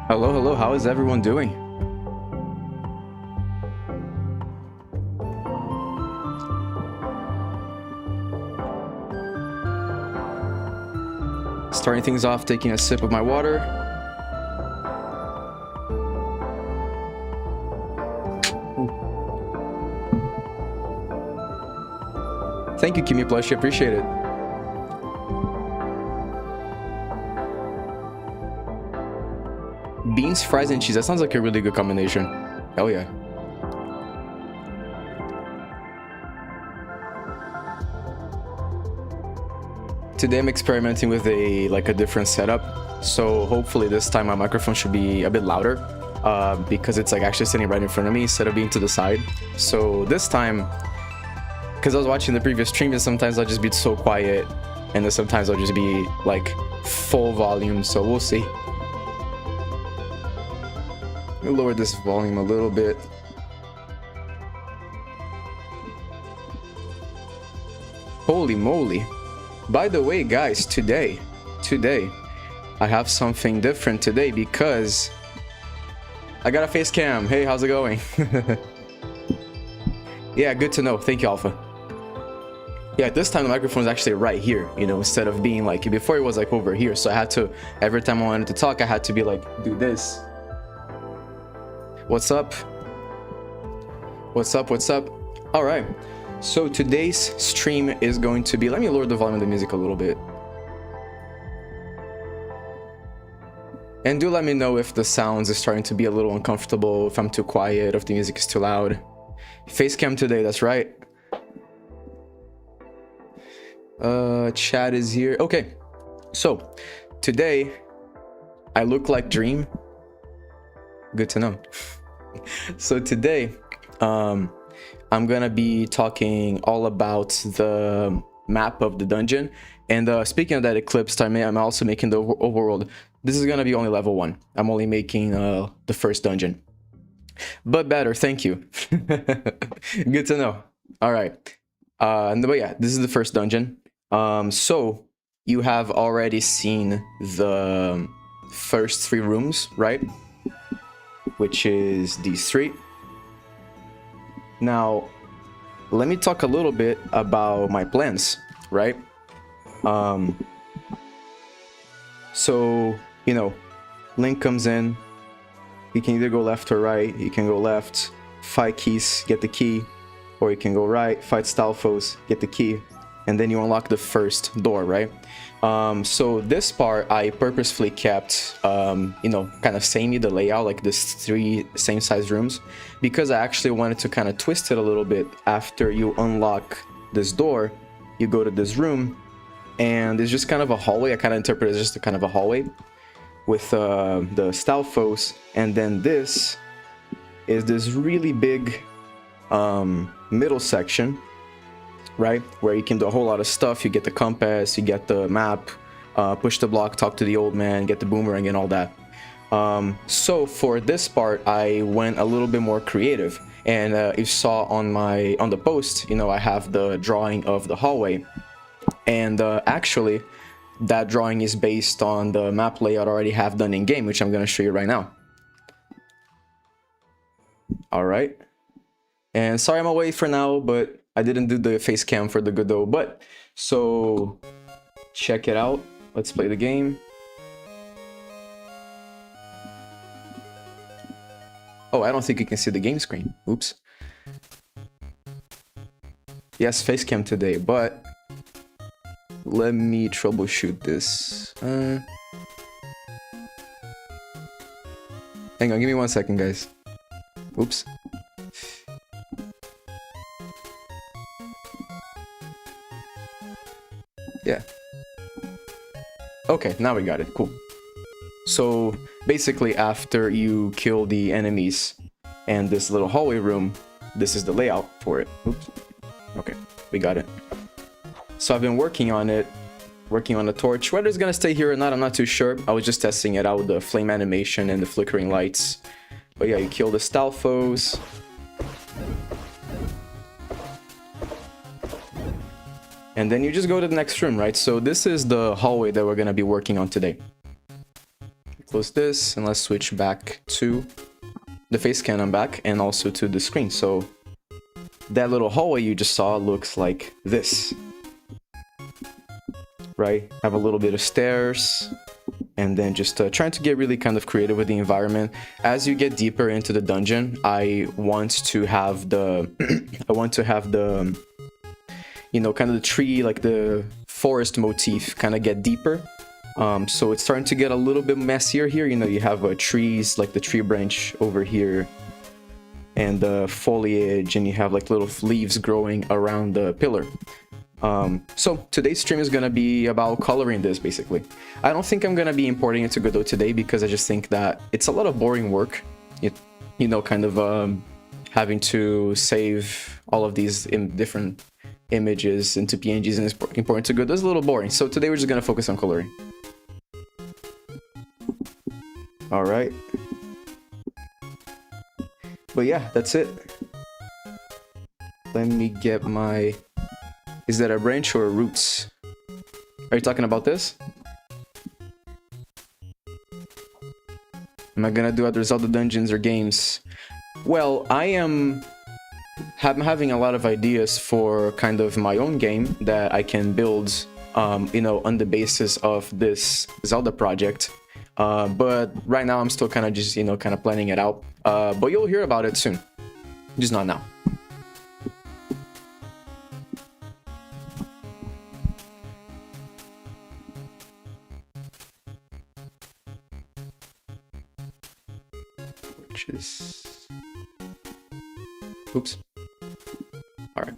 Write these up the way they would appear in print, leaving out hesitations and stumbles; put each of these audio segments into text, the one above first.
Hello, hello, how is everyone doing? Starting things off, taking a sip of my water. Thank you, Kimi Plushie, appreciate it. Beans, fries, and cheese, that sounds like a really good combination. Hell yeah. Today I'm experimenting with a different setup, so hopefully this time my microphone should be a bit louder because it's like actually sitting right in front of me instead of being to the side. So this time, because I was watching the previous stream and sometimes I'll just be so quiet and then sometimes I'll just be like full volume, so we'll see. Let me lower this volume a little bit. Holy moly. By the way, guys, today, I have something different today because I got a face cam. Hey, how's it going? Yeah, good to know. Thank you, Alpha. Yeah, this time the microphone is actually right here, you know, instead of being like, before it was like over here. So I had to, every time I wanted to talk, I had to be like, do this. What's up? What's up? What's up? All right. So today's stream is going to be, let me lower the volume of the music a little bit. And do let me know if the sounds is starting to be a little uncomfortable, if I'm too quiet, if the music is too loud. Facecam today, that's right. Chat is here. Okay, so today I look like Dream. Good to know. So today, I'm gonna be talking all about the map of the dungeon. And speaking of that eclipse, I'm also making the overworld. This is gonna be only level 1. I'm only making the first dungeon. But better, thank you. Good to know. All right. But yeah, this is the first dungeon. So you have already seen the first 3 rooms, right? Which is these 3. Now, let me talk a little bit about my plans, right? So, you know, Link comes in. You can either go left or right. You can go left, fight Keys, get the key. Or you can go right, fight Stalfos, get the key. And then you unlock the first door, right? So this part, I purposefully kept, you know, kind of samey the layout, like this 3 same size rooms, because I actually wanted to kind of twist it a little bit. After you unlock this door, you go to this room, and it's just kind of a hallway. I kind of interpret it as just a kind of a hallway with the Stalfos, and then this is this really big middle section, right, where you can do a whole lot of stuff. You get the compass, you get the map, push the block, talk to the old man, get the boomerang and all that. So for this part, I went a little bit more creative, and you saw on the post, you know, I have the drawing of the hallway, and actually that drawing is based on the map layout I already have done in game, which I'm going to show you right now. All right, and sorry I'm away for now, but I didn't do the face cam for the Godot, but so check it out. Let's play the game. Oh, I don't think you can see the game screen. Oops. Yes, face cam today, but let me troubleshoot this. Hang on, give me 1 second, guys. Oops. Yeah. Okay, now we got it. Cool. So basically, after you kill the enemies and this little hallway room, this is the layout for it. Oops. Okay, we got it. So I've been working on it, working on the torch. Whether it's gonna stay here or not, I'm not too sure. I was just testing it out with the flame animation and the flickering lights. But yeah, you kill the Stalfos. And then you just go to the next room, right? So this is the hallway that we're gonna be working on today. Close this, and let's switch back to the face scan. I'm back, and also to the screen. So that little hallway you just saw looks like this, right? Have a little bit of stairs, and then just trying to get really kind of creative with the environment. As you get deeper into the dungeon, I want to have the, you know, kind of the tree, like the forest motif kind of get deeper. So it's starting to get a little bit messier here. You know, you have trees, like the tree branch over here, and the foliage, and you have like little leaves growing around the pillar. So today's stream is gonna be about coloring this, basically. I don't think I'm gonna be importing it to Godot today, because I just think that it's a lot of boring work. You know, kind of having to save all of these different images into PNGs and importing to Godot is a little boring. So today we're just gonna focus on coloring. All right. But yeah, that's it. Let me get my... Is that a branch or roots? Are you talking about this? Am I gonna do other Zelda dungeons or games? Well, I'm having a lot of ideas for kind of my own game that I can build, you know, on the basis of this Zelda project. But right now I'm still kind of just, you know, kind of planning it out. But you'll hear about it soon. Just not now. Which is... Oops. Alright.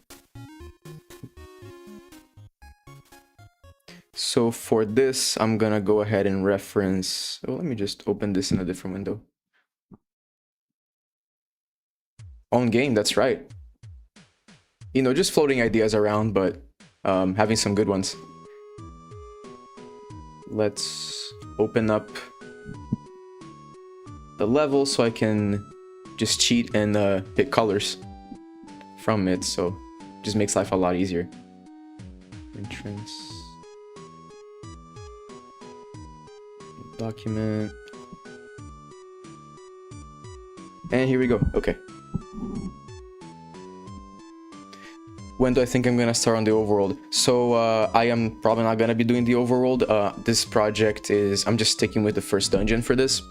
So for this, I'm gonna go ahead and reference... Oh, let me just open this in a different window. Own game, that's right. You know, just floating ideas around, but having some good ones. Let's open up the level so I can just cheat and pick colors from it, so just makes life a lot easier. Entrance. Document. And here we go. Okay. When do I think I'm gonna start on the overworld? So I am probably not gonna be doing the overworld. This project is... I'm just sticking with the first dungeon for this.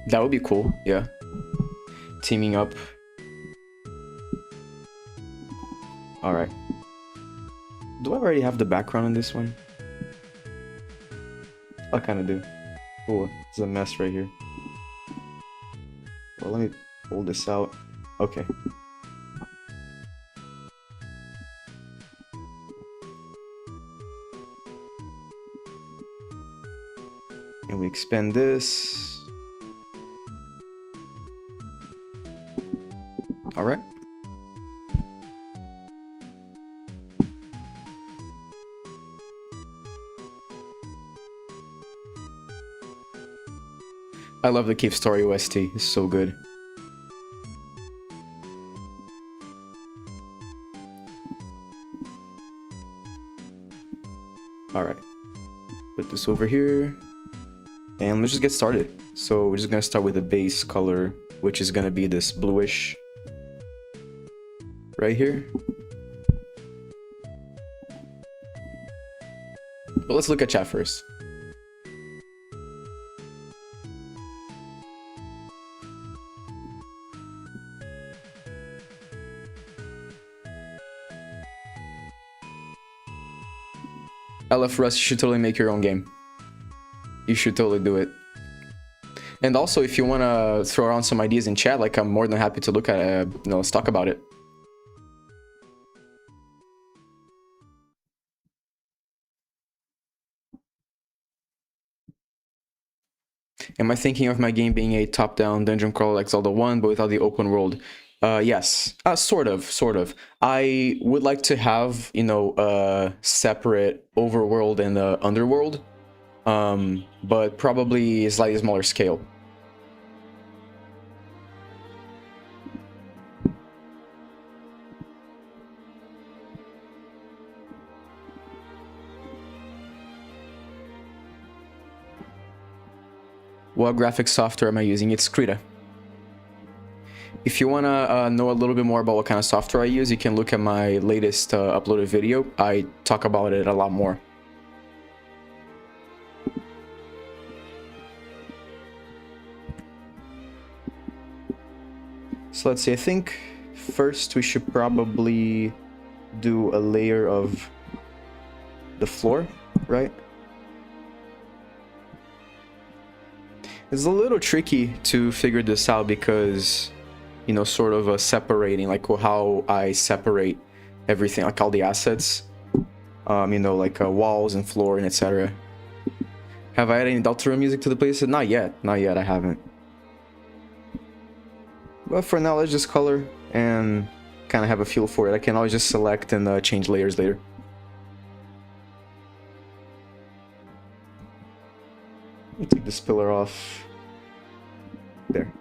That would be cool, yeah. Teaming up. Alright. Do I already have the background on this one? I kind of do. Oh, it's a mess right here. Well, let me pull this out. Okay. And we expand this. All right. I love the Cave Story OST. It's so good. All right. Put this over here. And let's just get started. So we're just gonna start with the base color, which is gonna be this bluish right here. But let's look at chat first. LF Russ, you should totally make your own game. You should totally do it. And also, if you want to throw around some ideas in chat, like, I'm more than happy to look at it, you know, let's talk about it. Am I thinking of my game being a top-down dungeon crawler like Zelda 1, but without the open world? Yes, sort of. I would like to have, you know, a separate overworld and underworld, but probably a slightly smaller scale. What graphics software am I using? It's Krita. If you want to know a little bit more about what kind of software I use, you can look at my latest uploaded video. I talk about it a lot more. So let's see, I think first we should probably do a layer of the floor, right? It's a little tricky to figure this out because, you know, sort of separating, like how I separate everything, like all the assets, you know, like walls and floor and etc. Have I added any Delta music to the playlist? Not yet, I haven't. But for now, let's just color and kind of have a feel for it. I can always just select and change layers later. Let me take this pillar off. There.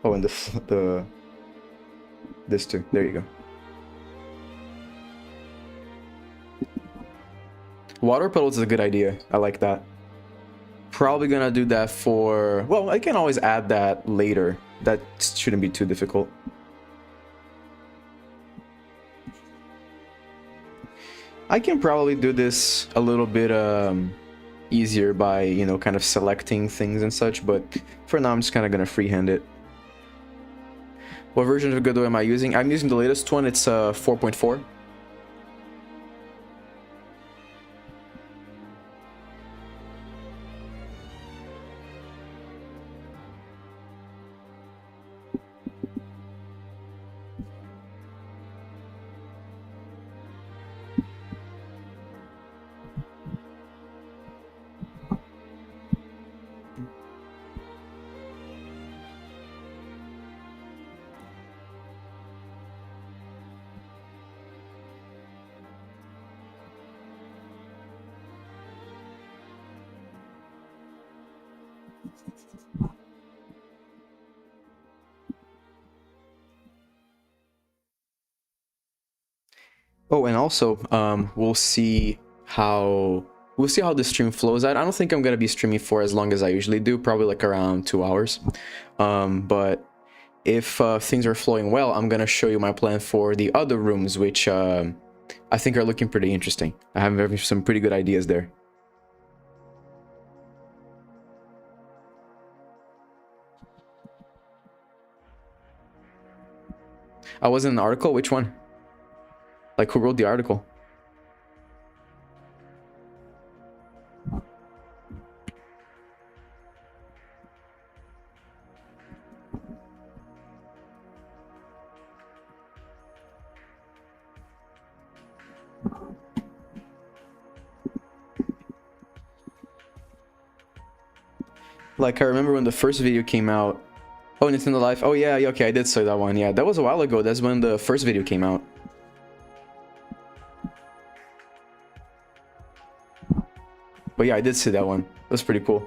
Oh, and this too. There you go. Water puddles is a good idea. I like that. Probably gonna do that for... Well, I can always add that later. That shouldn't be too difficult. I can probably do this a little bit easier by, you know, kind of selecting things and such, but for now I'm just kind of gonna freehand it. What version of Godot am I using? I'm using the latest one. It's 4.4. Oh, and also, we'll see how the stream flows. I don't think I'm gonna be streaming for as long as I usually do, probably like around 2 hours. But if things are flowing well, I'm gonna show you my plan for the other rooms, which I think are looking pretty interesting. I have some pretty good ideas there. I was in an article. Which one? Like, who wrote the article? Like, I remember when the first video came out. Oh, Nintendo Life. Oh, yeah, okay, I did say that one. Yeah, that was a while ago. That's when the first video came out. But yeah, I did see that one. That was pretty cool.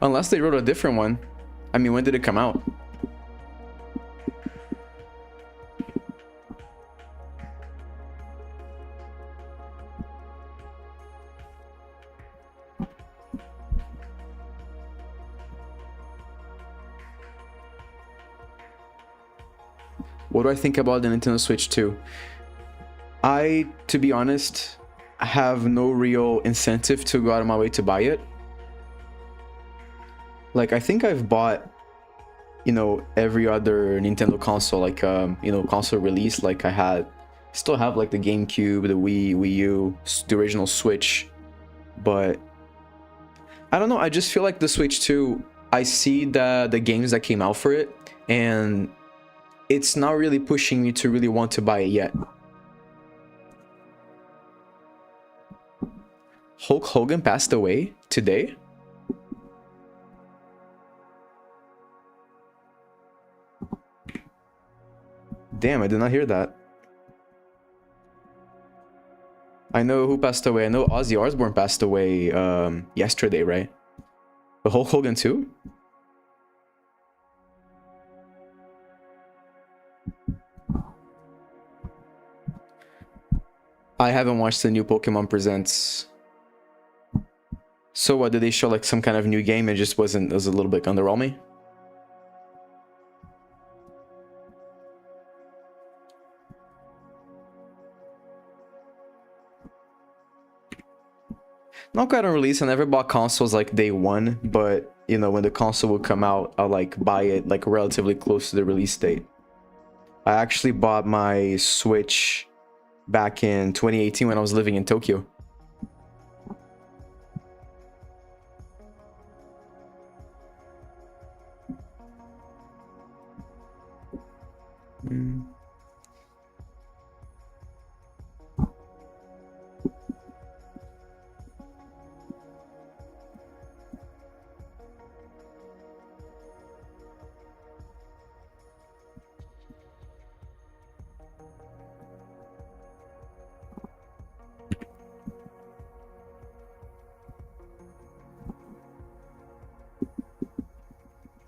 Unless they wrote a different one. I mean, when did it come out? What do I think about the Nintendo Switch 2? To be honest, have no real incentive to go out of my way to buy it. Like, I think I've bought, you know, every other Nintendo console, like, you know, console release. Like, still have, like, the GameCube, the Wii U, the original Switch. But, I don't know, I just feel like the Switch 2, I see the games that came out for it, and it's not really pushing me to really want to buy it yet. Hulk Hogan passed away today? Damn, I did not hear that. I know who passed away. I know Ozzy Osbourne passed away yesterday, right? But Hulk Hogan too? I haven't watched the new Pokemon Presents. So what, did they show like some kind of new game? It just was a little bit underwhelming? Not quite on release. I never bought consoles like day one, but you know, when the console would come out, I'll like buy it like relatively close to the release date. I actually bought my Switch back in 2018 when I was living in Tokyo.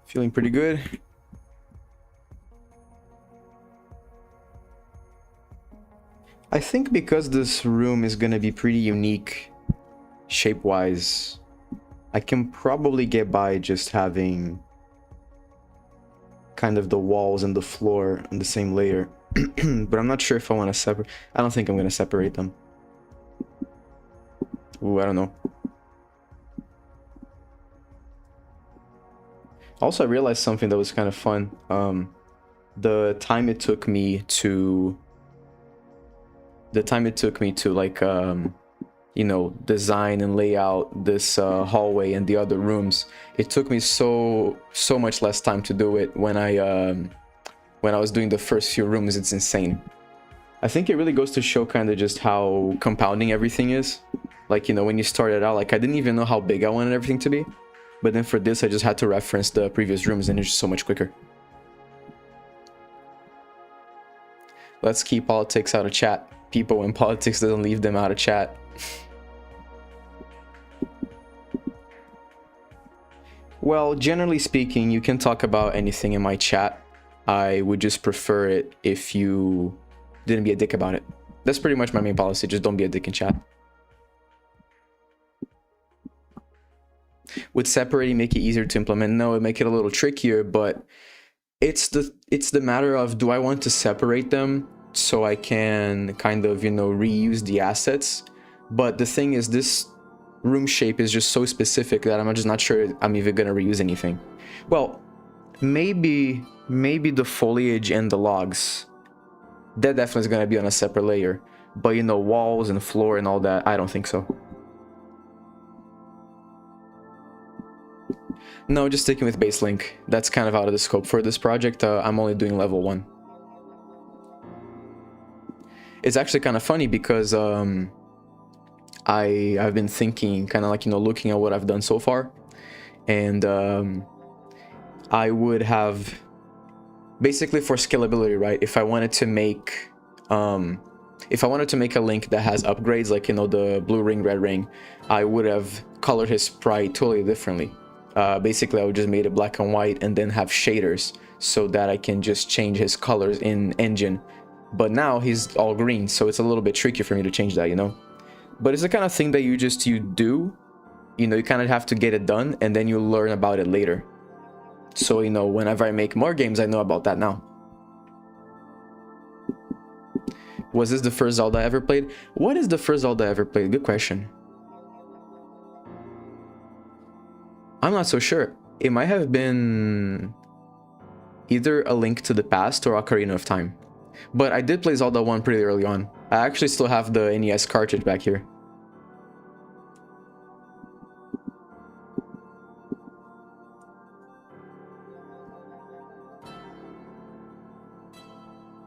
Feeling pretty good. I think because this room is gonna be pretty unique shape-wise, I can probably get by just having kind of the walls and the floor on the same layer. But I'm not sure if I want to separate. I don't think I'm gonna separate them. Ooh, I don't know. Also, I realized something that was kind of fun. The time it took me to like you know, design and lay out this hallway and the other rooms. It took me so much less time to do it when I was doing the first few rooms. It's insane. I think it really goes to show kind of just how compounding everything is. Like, you know, when you started out, like I didn't even know how big I wanted everything to be. But then for this, I just had to reference the previous rooms and it's just so much quicker. Let's keep politics out of chat. People, when politics doesn't leave them out of chat. Well, generally speaking, you can talk about anything in my chat. I would just prefer it if you didn't be a dick about it. That's pretty much my main policy, just don't be a dick in chat. Would separating make it easier to implement? No, it make it a little trickier, but it's the matter of, do I want to separate them so I can kind of, you know, reuse the assets? But the thing is, this room shape is just so specific that I'm just not sure I'm even gonna reuse anything. Well, maybe the foliage and the logs, that definitely is gonna be on a separate layer. But you know, walls and floor and all that, I don't think so. No, just sticking with base link. That's kind of out of the scope for this project. I'm only doing level 1. It's actually kind of funny because I've been thinking, kind of like, you know, looking at what I've done so far, and I would have basically, for scalability, right? If I wanted to make a link that has upgrades, like, you know, the blue ring, red ring, I would have colored his sprite totally differently. Basically, I would just made it black and white and then have shaders so that I can just change his colors in engine. But now he's all green, so it's a little bit tricky for me to change that, you know? But it's the kind of thing that you do, you know, you kind of have to get it done and then you learn about it later. So, you know, whenever I make more games, I know about that now. Was this the first Zelda I ever played? What is the first Zelda I ever played? Good question. I'm not so sure. It might have been either A Link to the Past or Ocarina of Time. But I did play Zelda 1 pretty early on. I actually still have the NES cartridge back here.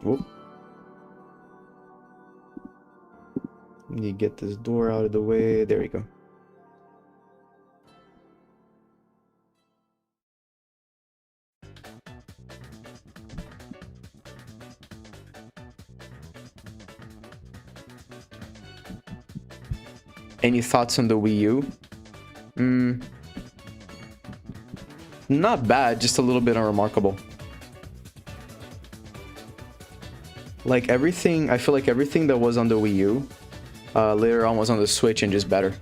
Whoop. Let me get this door out of the way. There we go. Any thoughts on the Wii U? Not bad, just a little bit unremarkable. Like everything, I feel like everything that was on the Wii U later on was on the Switch and just better.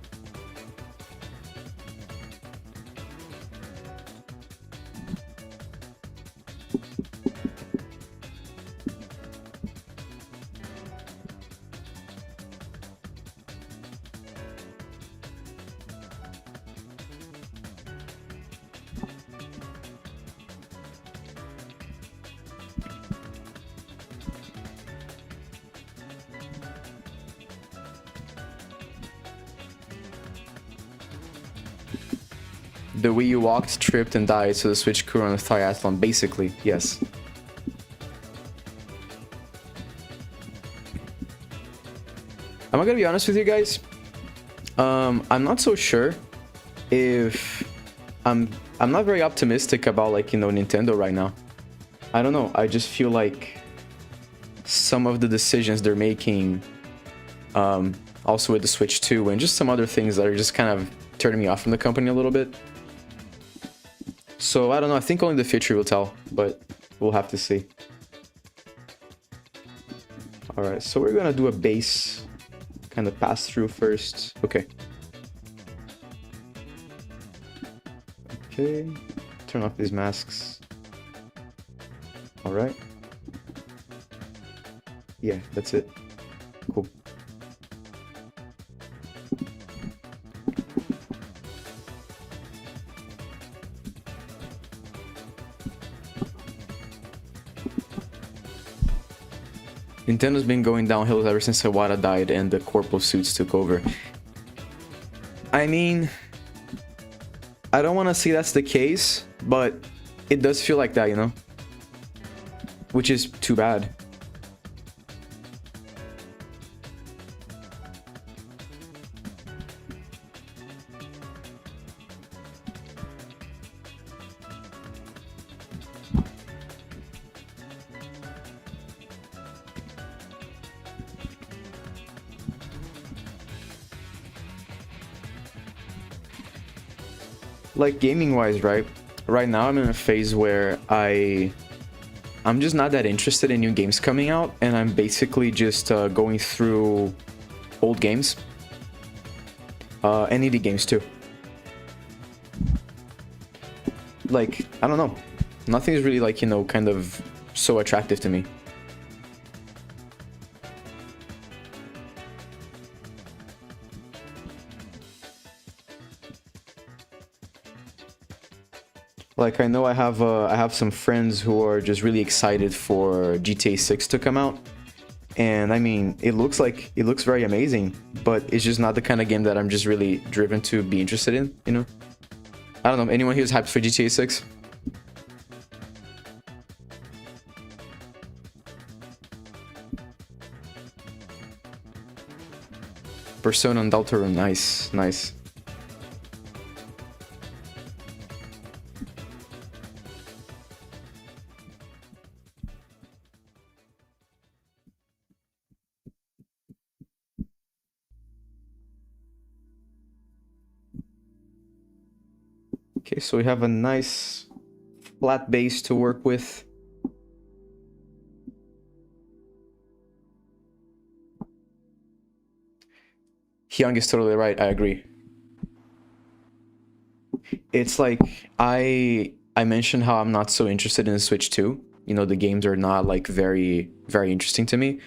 The Wii U walked, tripped, and died, so the Switch could run a triathlon. Basically, yes. Am I gonna be honest with you guys? I'm not so sure if I'm not very optimistic about, like, you know, Nintendo right now. I don't know. I just feel like some of the decisions they're making, also with the Switch 2 and just some other things that are just kind of turning me off from the company a little bit. So I don't know. I think only the future will tell, but we'll have to see. All right, so we're gonna do a base kind of pass through first. Okay. Okay. Turn off these masks. All right. Yeah, that's it. Cool. Nintendo's been going downhill ever since Iwata died and the corpo suits took over. I mean, I don't want to say that's the case, but it does feel like that, you know? Which is too bad. Like gaming-wise, right? Right now I'm in a phase where I'm just not that interested in new games coming out, and I'm basically just going through old games. And indie games too. Like, I don't know. Nothing is really, like, you know, kind of so attractive to me. Like, I know I have some friends who are just really excited for GTA 6 to come out. And I mean, it looks very amazing, but it's just not the kind of game that I'm just really driven to be interested in, you know? I don't know, anyone here's hyped for GTA 6? Persona and Deltarune, nice, nice. Okay, so we have a nice flat base to work with. Hyung is totally right, I agree. It's like, I mentioned how I'm not so interested in the Switch 2. You know, the games are not, like, very, very interesting to me.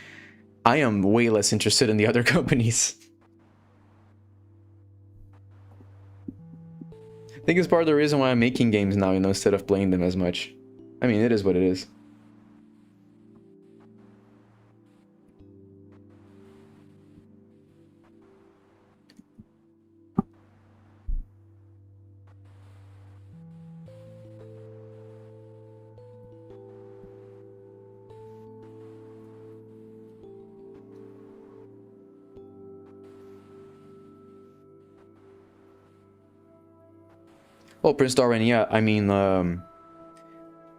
I am way less interested in the other companies. I think it's part of the reason why I'm making games now, you know, instead of playing them as much. I mean, it is what it is. Oh, Prince Darwin, yeah, I mean,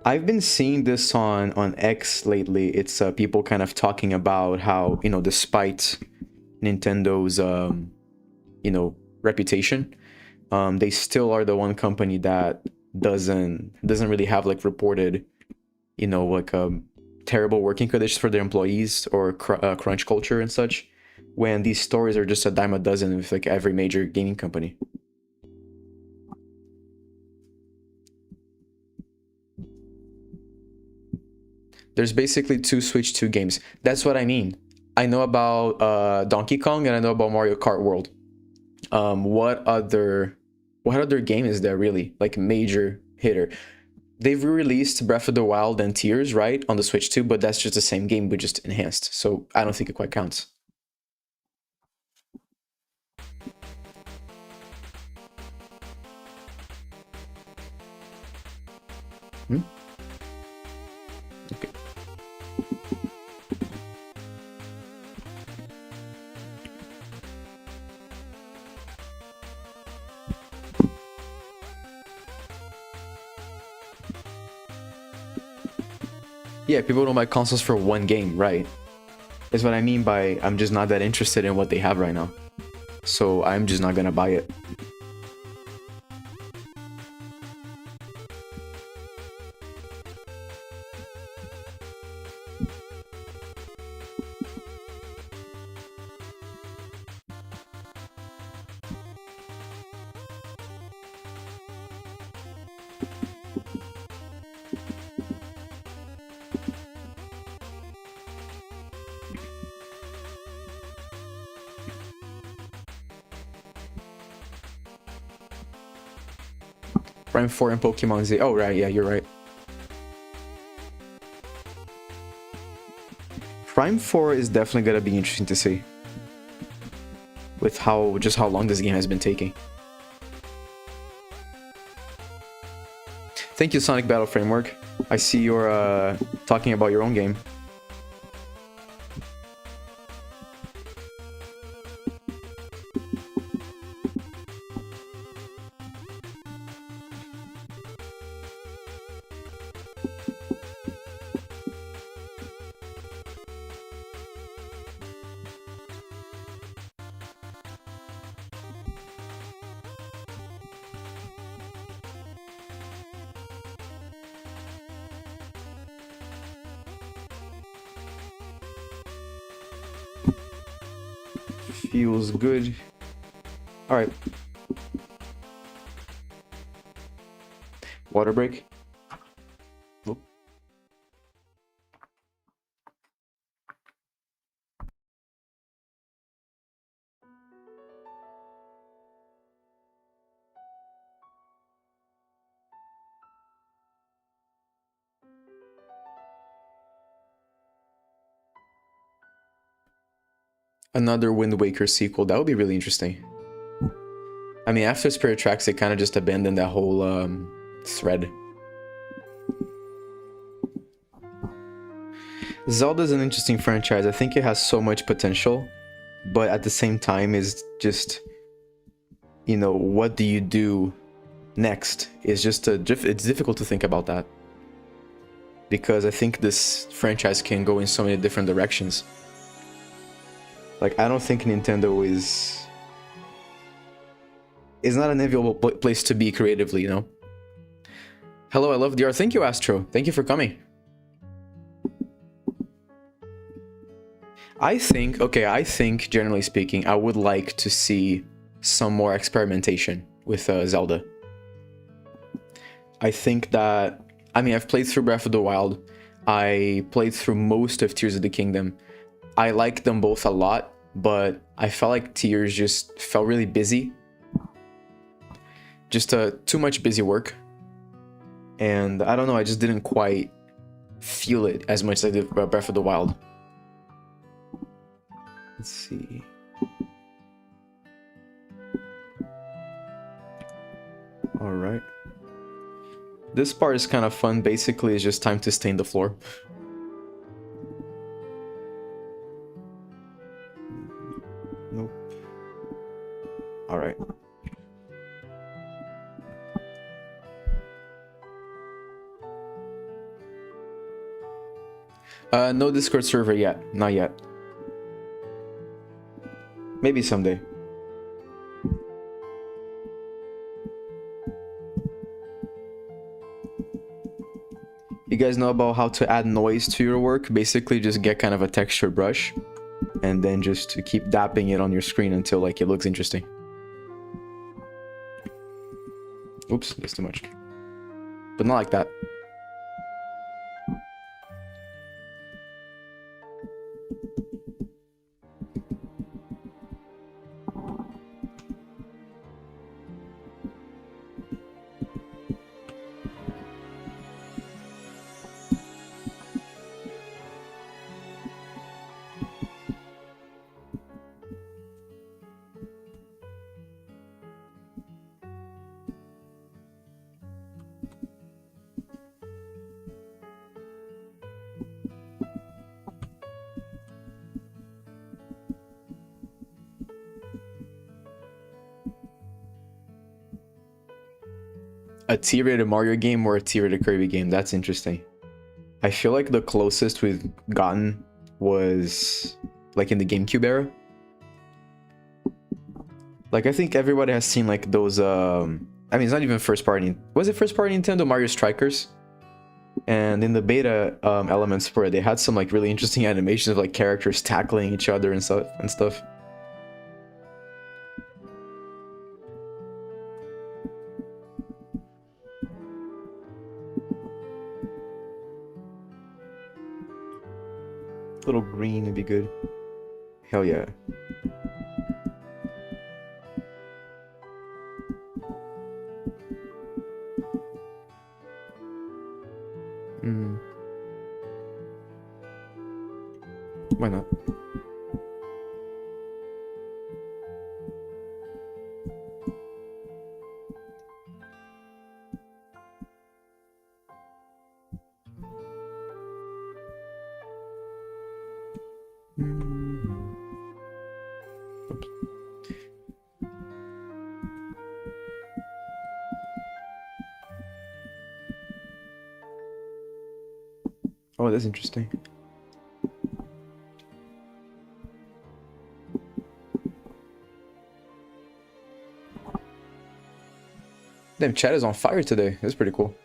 I've been seeing this on X lately. It's people kind of talking about how, you know, despite Nintendo's you know, reputation, they still are the one company that doesn't really have like reported, you know, like terrible working conditions for their employees or crunch culture and such, when these stories are just a dime a dozen with like every major gaming company. There's basically 2 Switch 2 games. That's what I mean. I know about Donkey Kong and I know about Mario Kart World. What other game is there really? Like major hitter? They've re-released Breath of the Wild and Tears, right, on the Switch 2, but that's just the same game but just enhanced. So I don't think it quite counts. Hmm? Okay. Yeah, people don't buy consoles for one game, right? Is what I mean by I'm just not that interested in what they have right now. So I'm just not gonna buy it. Prime 4 and Pokemon Z. Oh, right, yeah, you're right. Prime 4 is definitely gonna be interesting to see. With how long this game has been taking. Thank you, Sonic Battle Framework. I see you're talking about your own game. Feels good. All right. Water break. Oh. Another Wind Waker sequel. That would be really interesting. I mean, after Spirit Tracks, they kind of just abandoned that whole thread. Zelda's an interesting franchise. I think it has so much potential, but at the same time is just, you know, what do you do next? It's just it's difficult to think about that. Because I think this franchise can go in so many different directions. Like, I don't think Nintendo is not an enviable place to be creatively, you know? Hello, I love the art. Thank you, Astro. Thank you for coming. I think, generally speaking, I would like to see some more experimentation with Zelda. I think that, I mean, I've played through Breath of the Wild. I played through most of Tears of the Kingdom. I like them both a lot, but I felt like Tears just felt really busy. Just too much busy work. And I don't know, I just didn't quite feel it as much as I did Breath of the Wild. Let's see. All right. This part is kind of fun. Basically, it's just time to stain the floor. Nope. All right. No Discord server yet. Not yet. Maybe someday. You guys know about how to add noise to your work? Basically, just get kind of a texture brush and then just to keep dapping it on your screen until like it looks interesting. Oops, that's too much. But not like that. A T-rated Mario game or a T-rated Kirby game? That's interesting. I feel like the closest we've gotten was like in the GameCube era. Like I think everybody has seen like those I mean it's not even first party. Was it first party Nintendo Mario Strikers? And in the beta elements for it, they had some like really interesting animations of like characters tackling each other and stuff. Little green would be good. Hell yeah. Why not? Oops. Oh, that's interesting. Damn, chat is on fire today. That's pretty cool.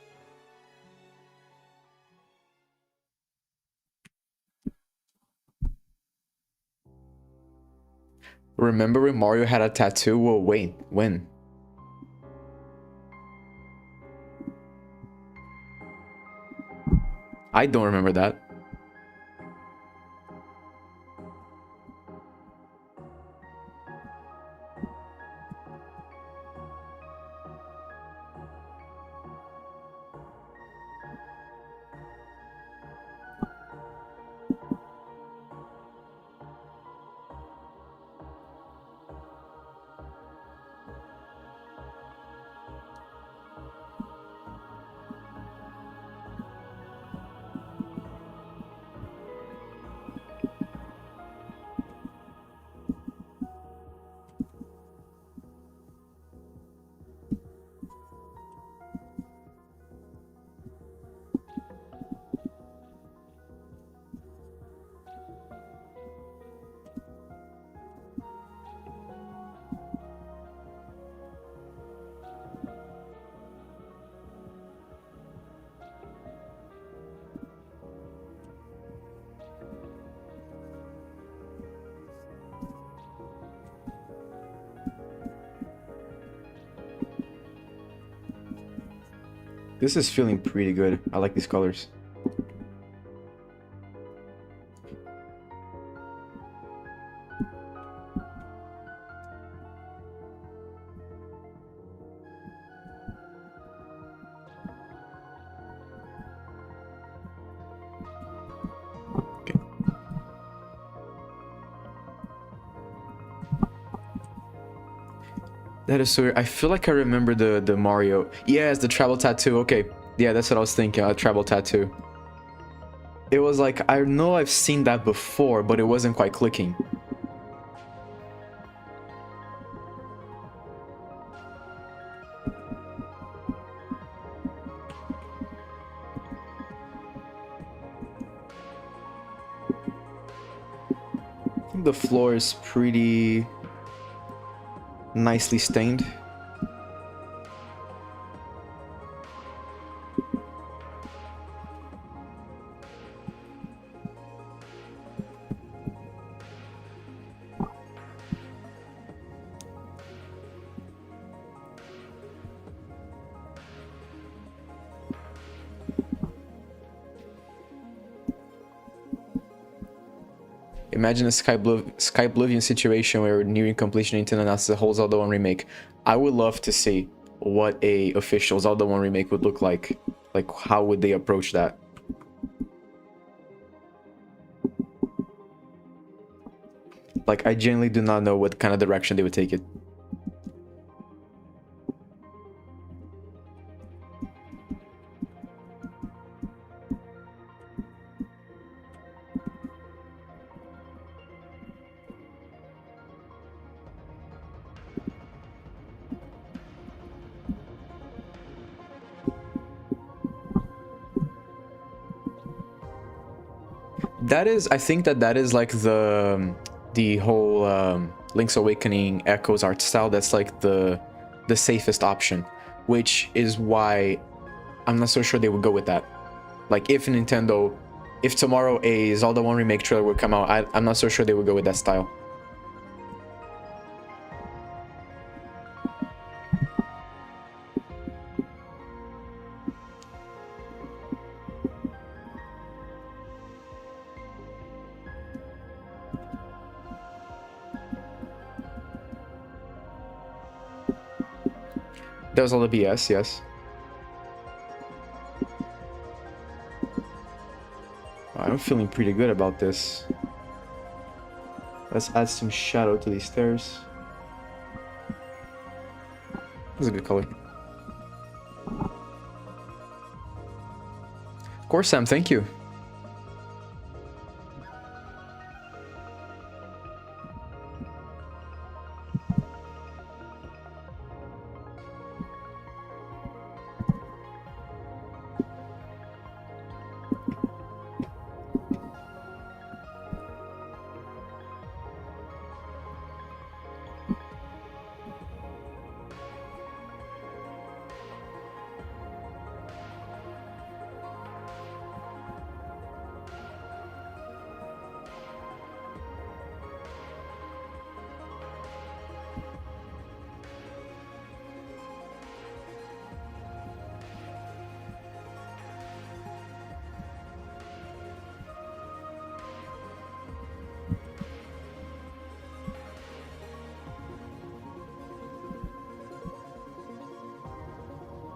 Remember when Mario had a tattoo? Whoa, wait, when? I don't remember that. This is feeling pretty good. I like these colors. Okay. That is so weird. I feel like I remember the Mario. Yes, the travel tattoo. Okay. Yeah, that's what I was thinking. A travel tattoo. It was like, I know I've seen that before, but it wasn't quite clicking. I think the floor is pretty nicely stained. Imagine a Skyblivian situation where we're nearing completion in analysis the whole Zelda 1 remake. I would love to see what a official Zelda 1 remake would look like. Like, how would they approach that? Like, I genuinely do not know what kind of direction they would take it. That is, I think that is like the whole Link's Awakening Echoes art style. That's like the safest option, which is why I'm not so sure they would go with that. Like, if tomorrow a Zelda 1 remake trailer would come out, I'm not so sure they would go with that style. That was all the BS, yes. I'm feeling pretty good about this. Let's add some shadow to these stairs. That's a good color. Of course, Sam, thank you.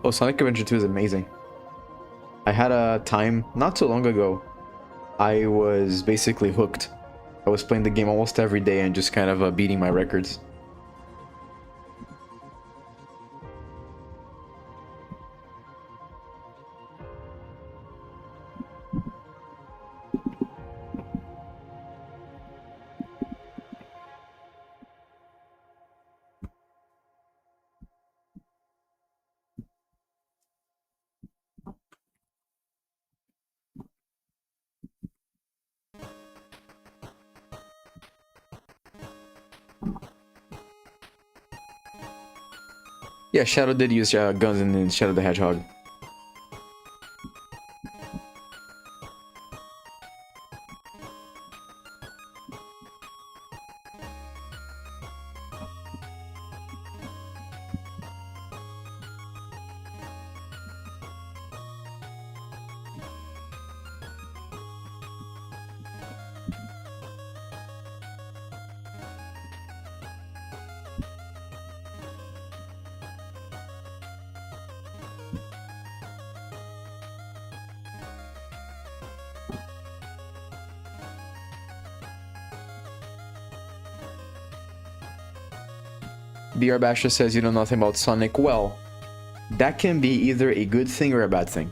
Oh, Sonic Adventure 2 is amazing. I had a time not too long ago. I was basically hooked. I was playing the game almost every day and just kind of beating my records. Yeah, Shadow did use guns in Shadow the Hedgehog. BR Basher says you know nothing about Sonic. Well, that can be either a good thing or a bad thing.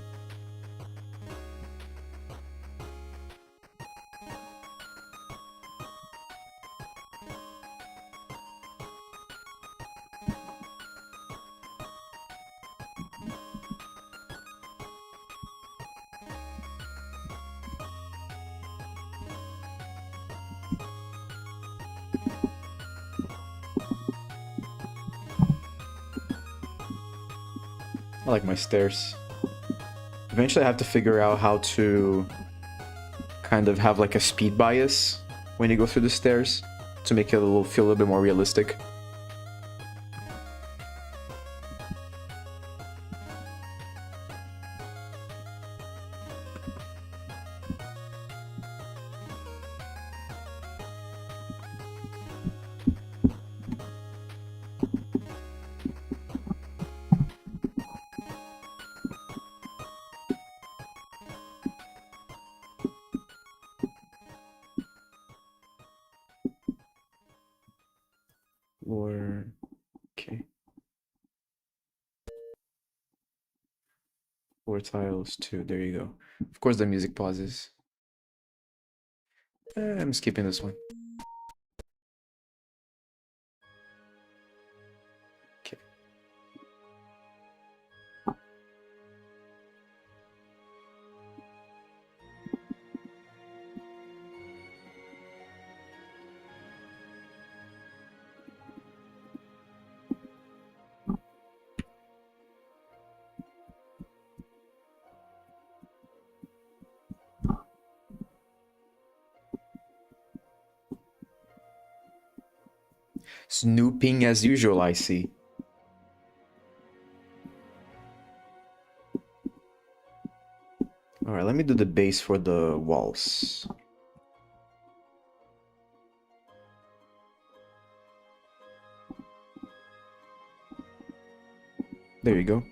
I like my stairs. Eventually I have to figure out how to kind of have like a speed bias when you go through the stairs to make it feel a little bit more realistic. 4 tiles, 2. There you go. Of course the music pauses. I'm skipping this one. Okay. Snooping as usual, I see. Alright, let me do the base for the walls. There you go.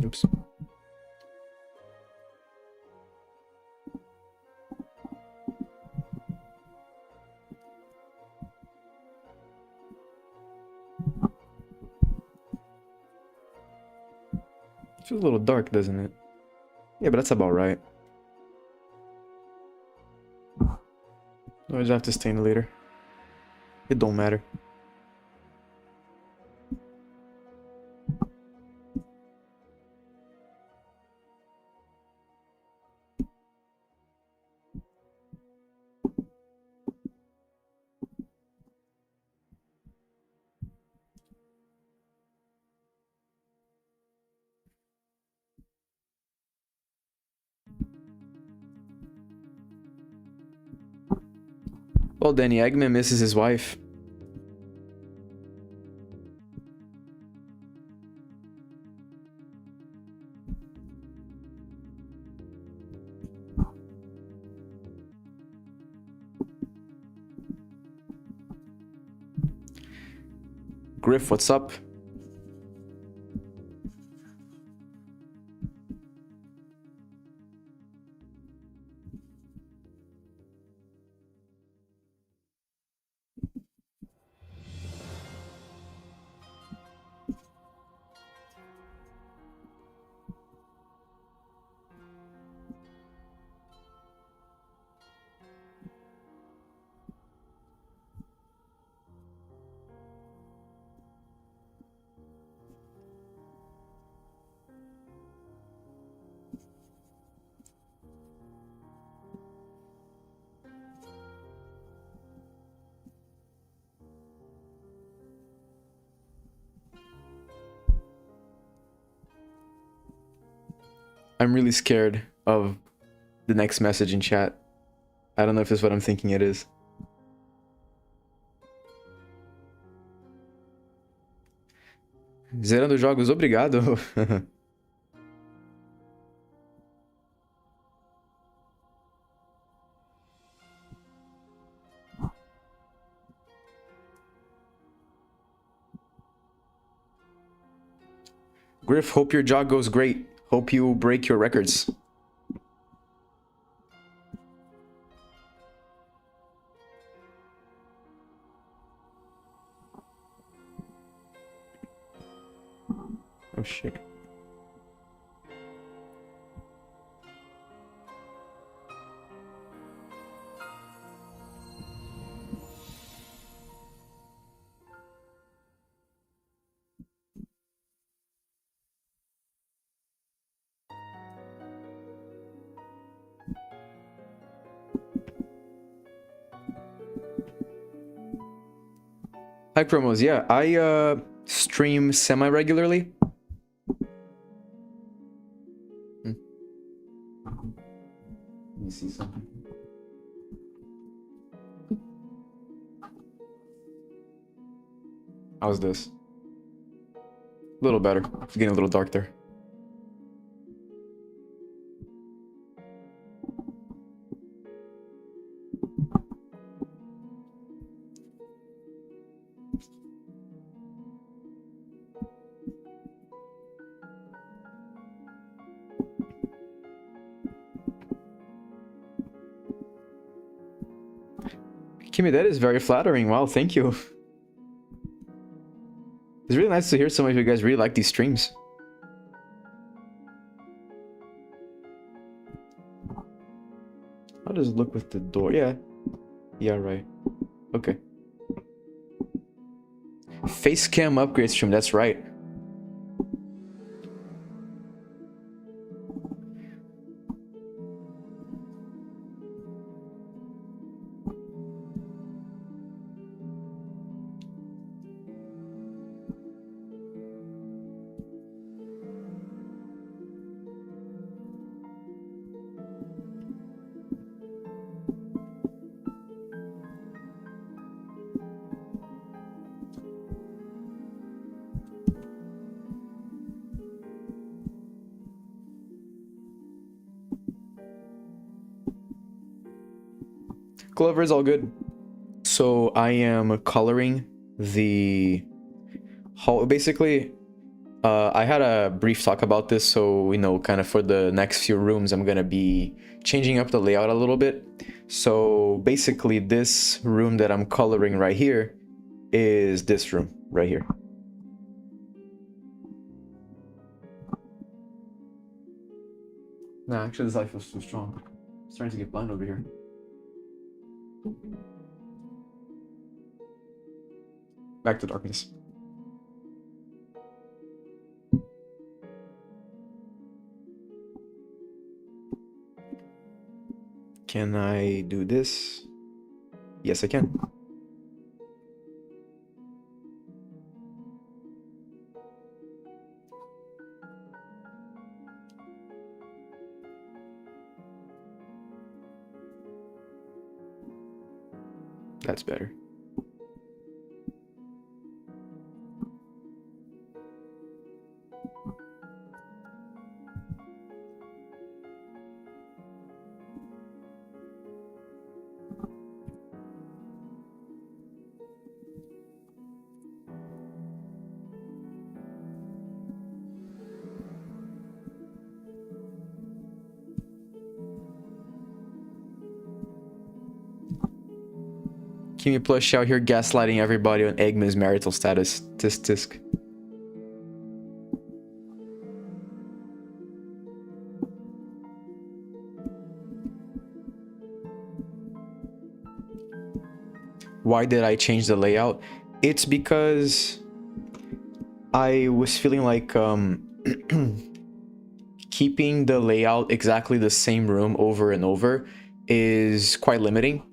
Oops. Feels a little dark, doesn't it? Yeah, but that's about right. I just have to stain it later. It don't matter. Well, Danny Eggman misses his wife. Griff, what's up? I'm really scared of the next message in chat. I don't know if it's what I'm thinking it is. Zerando jogos, obrigado. Griff, hope your jog goes great. Hope you break your records. Oh shit. Hi promos, yeah, I stream semi-regularly. Let me see something. How's this? A little better. It's getting a little dark there. Kimmy, that is very flattering. Wow, thank you. It's really nice to hear some of you guys really like these streams. How does it look with the door? Yeah. Yeah, right. Okay. Face cam upgrade stream, that's right. Clover is all good. So I am coloring the hall. Basically, I had a brief talk about this, so you know, kind of for the next few rooms, I'm gonna be changing up the layout a little bit. So basically, this room that I'm coloring right here is this room right here. Nah, actually, this light feels too strong. I'm starting to get blind over here. Back to darkness. Can I do this? Yes, I can. That's better. Kimi Plush out here gaslighting everybody on Eggman's marital status. Tisk tisk. Why did I change the layout? It's because I was feeling like keeping the layout exactly the same room over and over is quite limiting.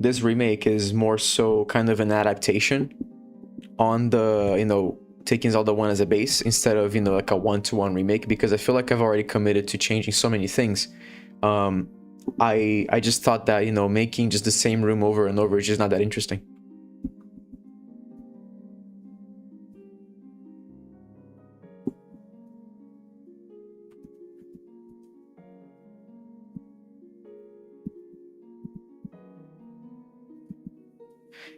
This remake is more so kind of an adaptation on the, you know, taking Zelda 1 as a base instead of, you know, like a one-to-one remake, because I feel like I've already committed to changing so many things. I just thought that, you know, making just the same room over and over is just not that interesting.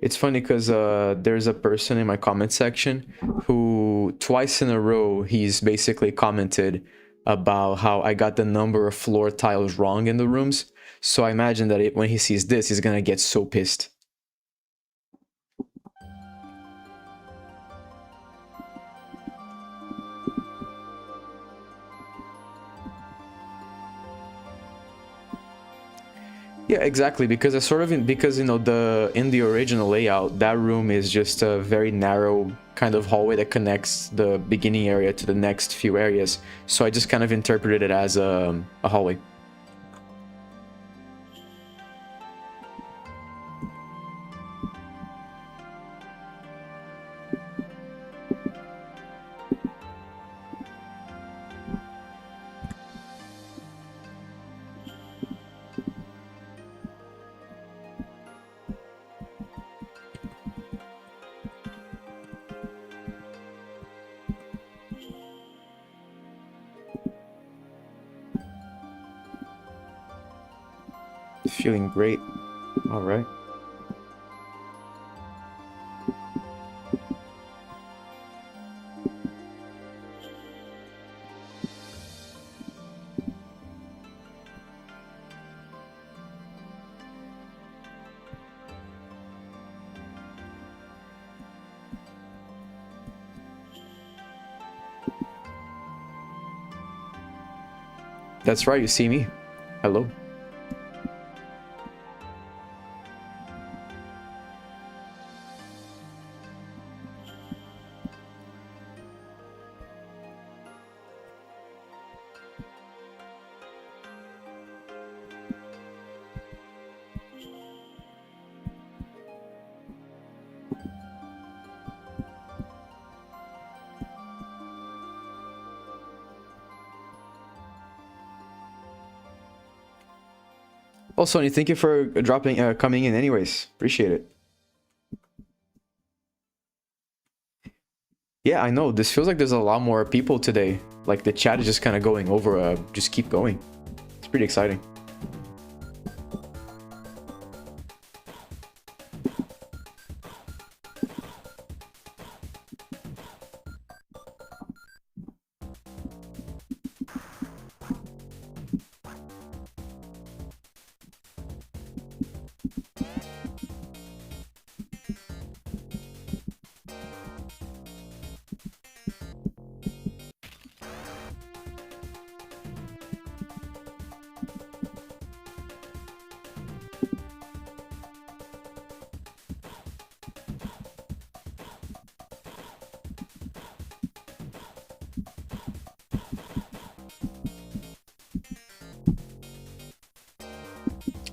It's funny because there's a person in my comment section who twice in a row he's basically commented about how I got the number of floor tiles wrong in the rooms. So I imagine that when he sees this, he's gonna get so pissed. Yeah, exactly, because I sort of because you know in the original layout, that room is just a very narrow kind of hallway that connects the beginning area to the next few areas. So I just kind of interpreted it as a hallway. Feeling great. All right. That's right, you see me. Hello. Oh, Sony, thank you for coming in anyways. Appreciate it. Yeah, I know. This feels like there's a lot more people today. Like, the chat is just kind of going over, just keep going. It's pretty exciting.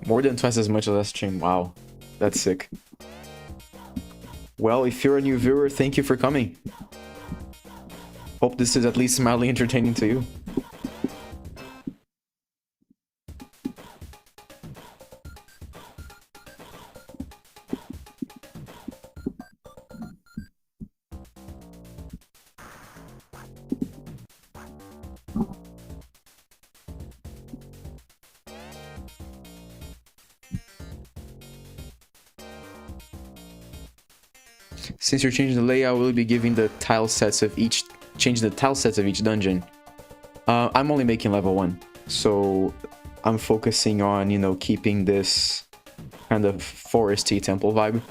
More than twice as much as last stream. Wow. That's sick. Well, if you're a new viewer, thank you for coming. Hope this is at least mildly entertaining to you. Since you're changing the layout, will you be giving the tile sets of each... changing the tile sets of each dungeon? I'm only making level 1. So I'm focusing on, you know, keeping this kind of foresty temple vibe.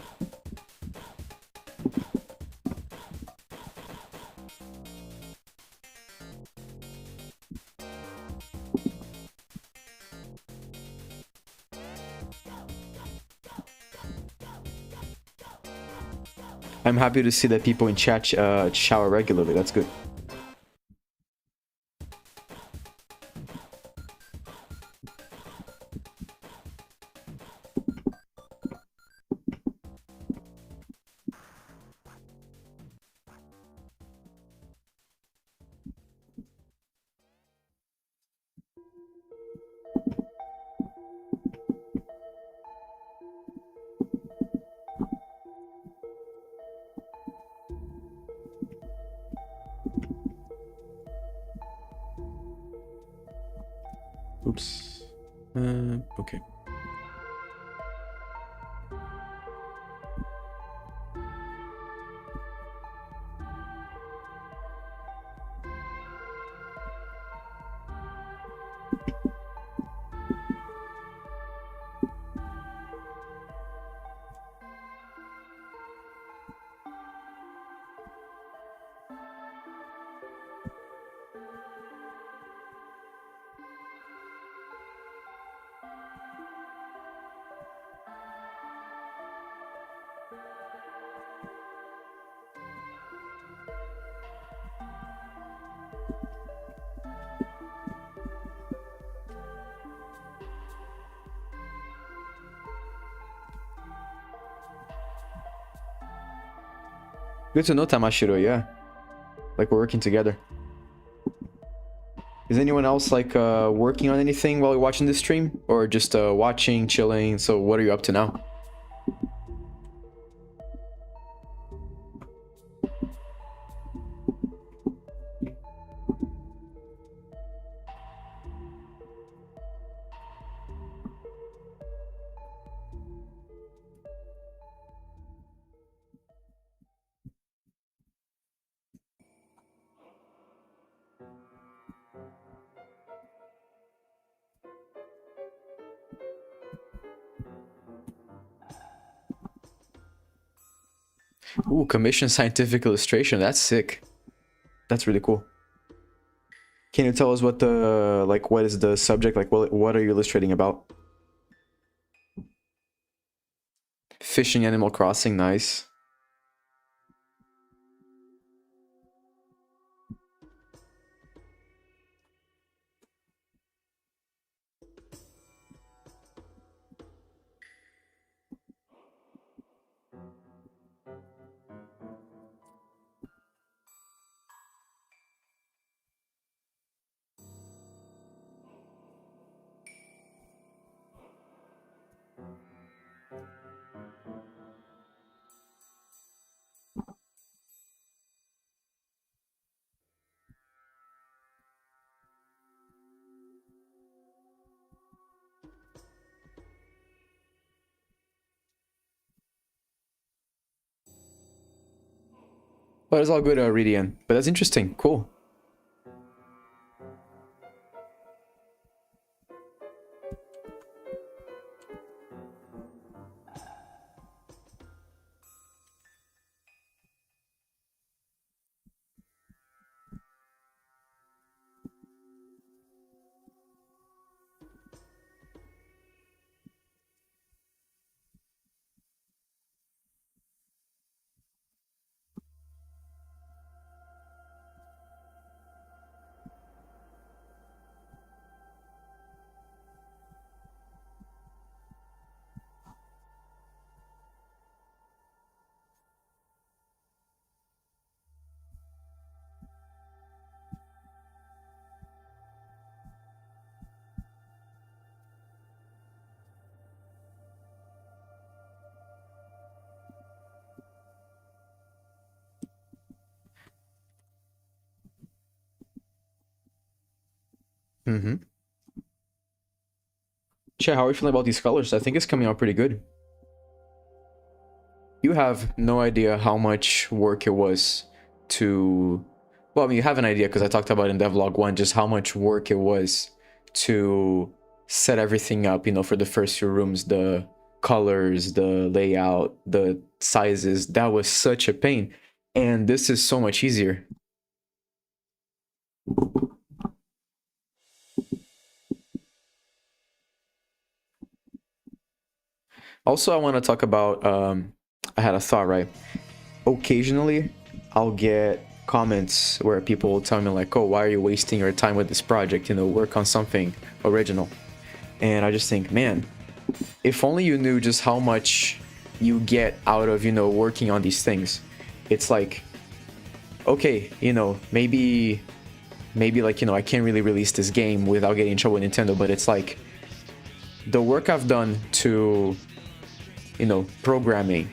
I'm happy to see that people in chat shower regularly. That's good. Oops. Okay. Good to know, Tamashiro, yeah. Like, we're working together. Is anyone else, like, working on anything while you're watching this stream? Or just watching, chilling? So what are you up to now? Ooh, commission scientific illustration. That's sick. That's really cool. Can you tell us what the, like, what is the subject? Like, what are you illustrating about? Fishing, Animal Crossing, nice. Well, it's all good, Ridian. But that's interesting. Cool. Mm-hmm. Che, how are you feeling about these colors? I think it's coming out pretty good. You have no idea how much work it was to... Well, I mean, you have an idea because I talked about in Devlog 1 just how much work it was to set everything up, you know, for the first few rooms, the colors, the layout, the sizes. That was such a pain. And this is so much easier. Also, I want to talk about, I had a thought, right? Occasionally, I'll get comments where people will tell me like, oh, why are you wasting your time with this project? You know, work on something original. And I just think, man, if only you knew just how much you get out of, you know, working on these things. It's like, okay, you know, maybe like, you know, I can't really release this game without getting in trouble with Nintendo, but it's like the work I've done to, you know, programming,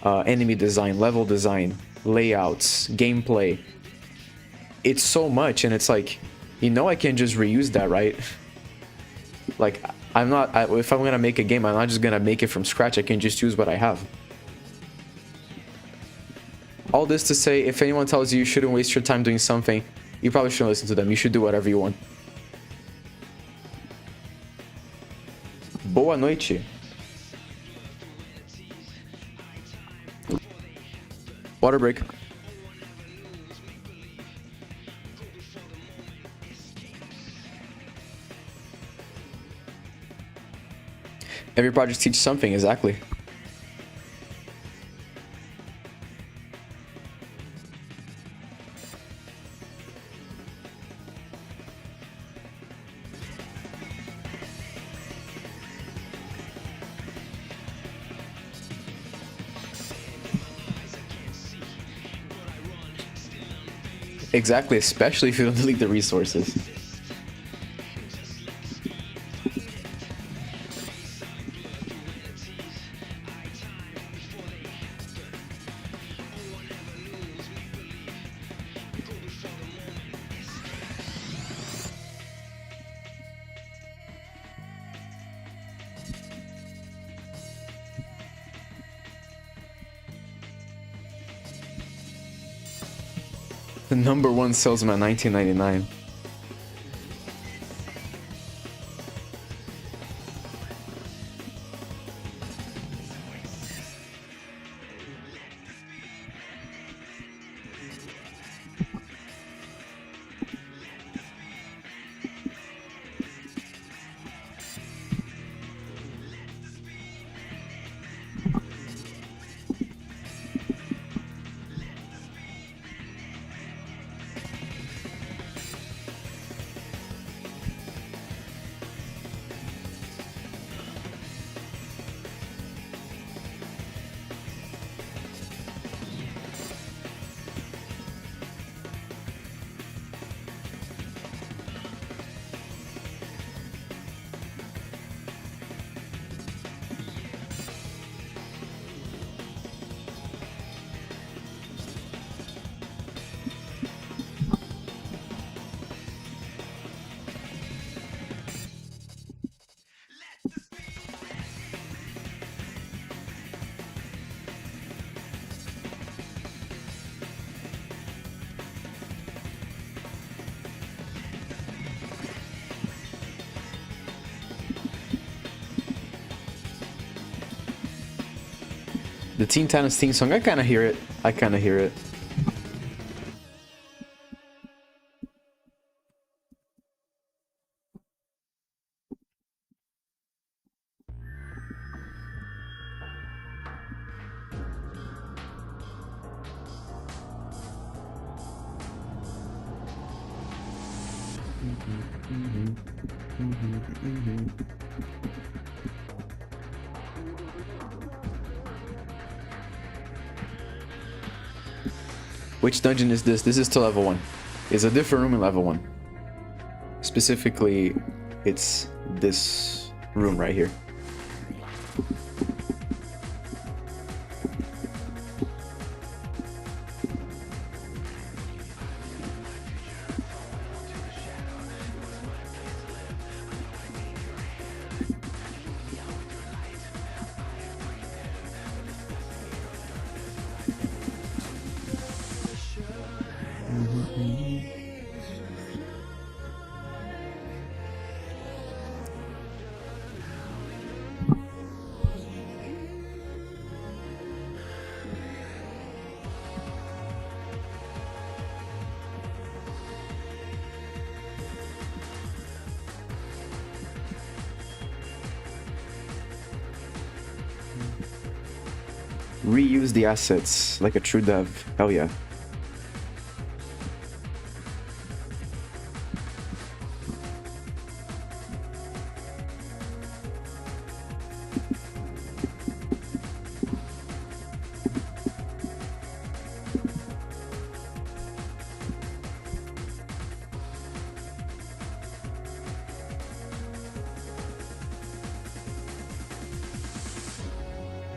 enemy design, level design, layouts, gameplay. It's so much, and it's like, you know, I can just reuse that, right? Like, if I'm gonna make a game, I'm not just gonna make it from scratch. I can just use what I have. All this to say, if anyone tells you you shouldn't waste your time doing something, you probably shouldn't listen to them. You should do whatever you want. Boa noite. Water break. Every project teaches something, exactly. Exactly, especially if you don't delete the resources. The #1 salesman 1999. The Teen Titans theme song, I kind of hear it. I kind of hear it. Which dungeon is this? This is to level 1. It's a different room in level 1. Specifically, it's this room right here. Reuse the assets like a true dev. Hell yeah.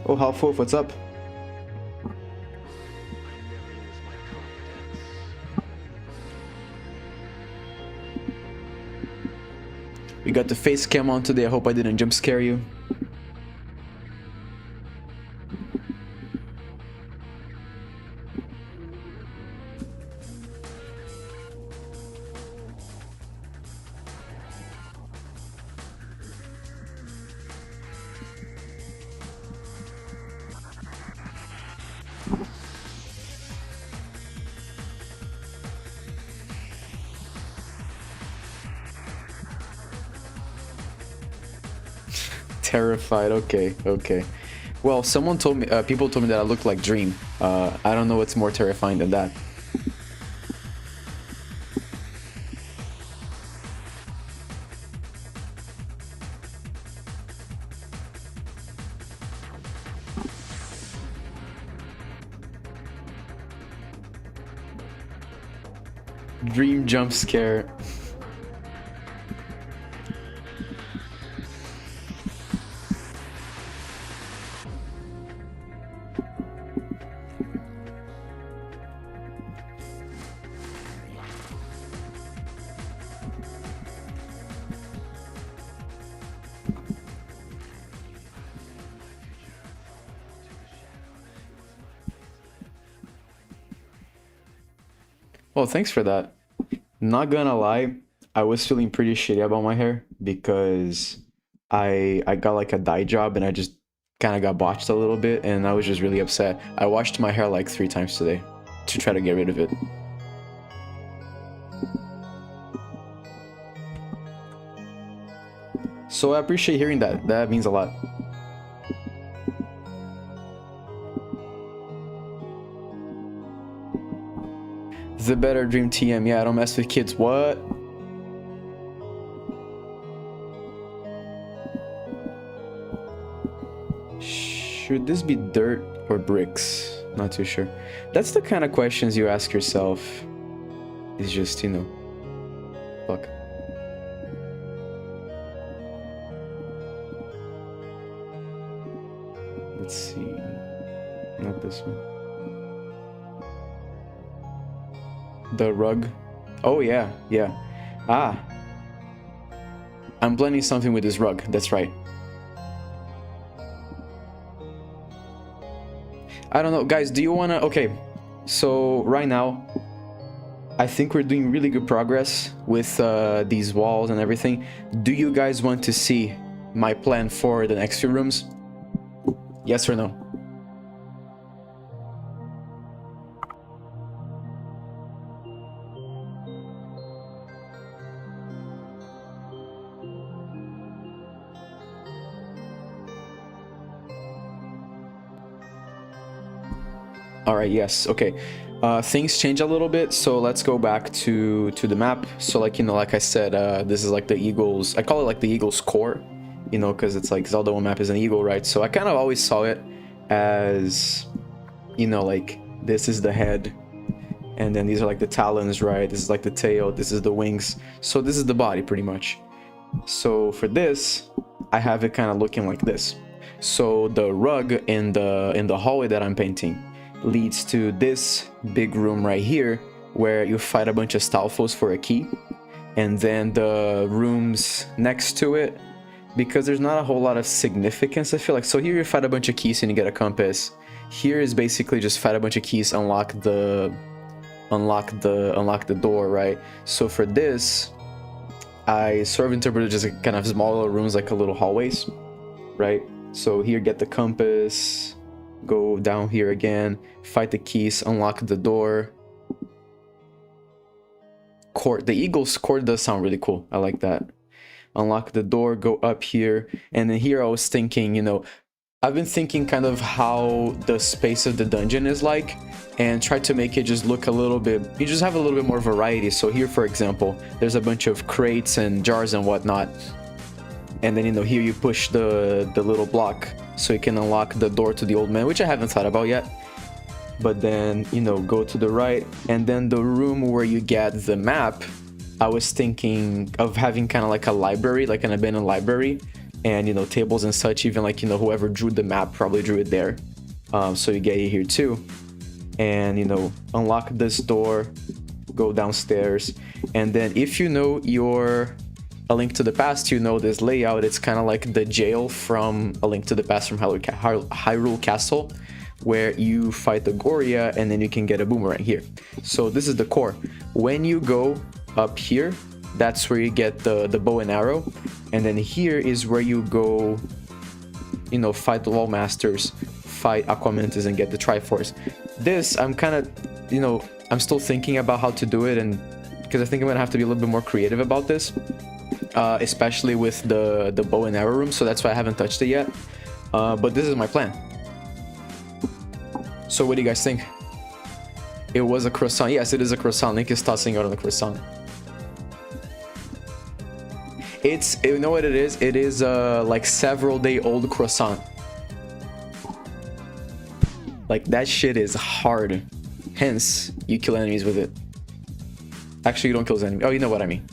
Oh, Half Wolf, what's up? We got the face cam on today. I hope I didn't jump scare you. Terrified. Okay, okay. Well, someone told me, people told me that I look like Dream. I don't know what's more terrifying than that. Dream jump scare. Well, thanks for that. Not gonna lie, I was feeling pretty shitty about my hair because I got like a dye job and I just kind of got botched a little bit and I was just really upset. I washed my hair like 3 times today to try to get rid of it. So I appreciate hearing that. That means a lot. The better Dream TM. Yeah, I don't mess with kids. What? Should this be dirt or bricks? Not too sure. That's the kind of questions you ask yourself. It's just, you know, fuck. Let's see. Not this one. The rug. Oh yeah, yeah. Ah. I'm blending something with this rug. That's right. I don't know, guys, do you wanna... Okay, so right now, I think we're doing really good progress with these walls and everything. Do you guys want to see my plan for the next few rooms? Yes or no? All right, yes, okay. Things change a little bit, so let's go back to the map. So like, you know, like I said, this is like the eagle's, I call it like the eagle's core, you know, because it's like Zelda 1 map is an eagle, right? So I kind of always saw it as, you know, like this is the head, and then these are like the talons, right? This is like the tail, this is the wings. So this is the body pretty much. So for this, I have it kind of looking like this. So the rug in the hallway that I'm painting leads to this big room right here where you fight a bunch of Stalfos for a key, and then the rooms next to it, because there's not a whole lot of significance, I feel like. So here you fight a bunch of keys and you get a compass. Here is basically just fight a bunch of keys, unlock the door, right? So for this, I sort of interpreted just like kind of smaller rooms, like a little hallways, right? So here, get the compass, go down here again, fight the keys, unlock the door. Court, the eagle's court does sound really cool. I like that. Unlock the door, go up here, and then here I was thinking, you know, I've been thinking kind of how the space of the dungeon is like, and try to make it just look a little bit, you just have a little bit more variety. So here, for example, there's a bunch of crates and jars and whatnot. And then, you know, here you push the little block so you can unlock the door to the old man, which I haven't thought about yet. But then, you know, go to the right, and then the room where you get the map, I was thinking of having kind of like a library, like an abandoned library, and, you know, tables and such. Even like, you know, whoever drew the map probably drew it there. So you get it here too. And, you know, unlock this door, go downstairs, and then if you know your A Link to the Past, you know this layout. It's kind of like the jail from A Link to the Past from Hyrule Castle, where you fight the Goria and then you can get a boomerang here. So this is the core. When you go up here, that's where you get the bow and arrow, and then here is where you go, you know, fight the Wall Masters, fight Aquamentus, and get the Triforce. This, I'm kind of, you know, I'm still thinking about how to do it, and because I think I'm gonna have to be a little bit more creative about this, especially with the bow and arrow room. So that's why I haven't touched it yet. But this is my plan. So what do you guys think? It was a croissant. Yes, it is a croissant. Link is tossing out on the croissant. It's, you know what it is? It is like several day old croissant. Like that shit is hard. Hence, you kill enemies with it. Actually, you don't kill enemies. Oh, you know what I mean.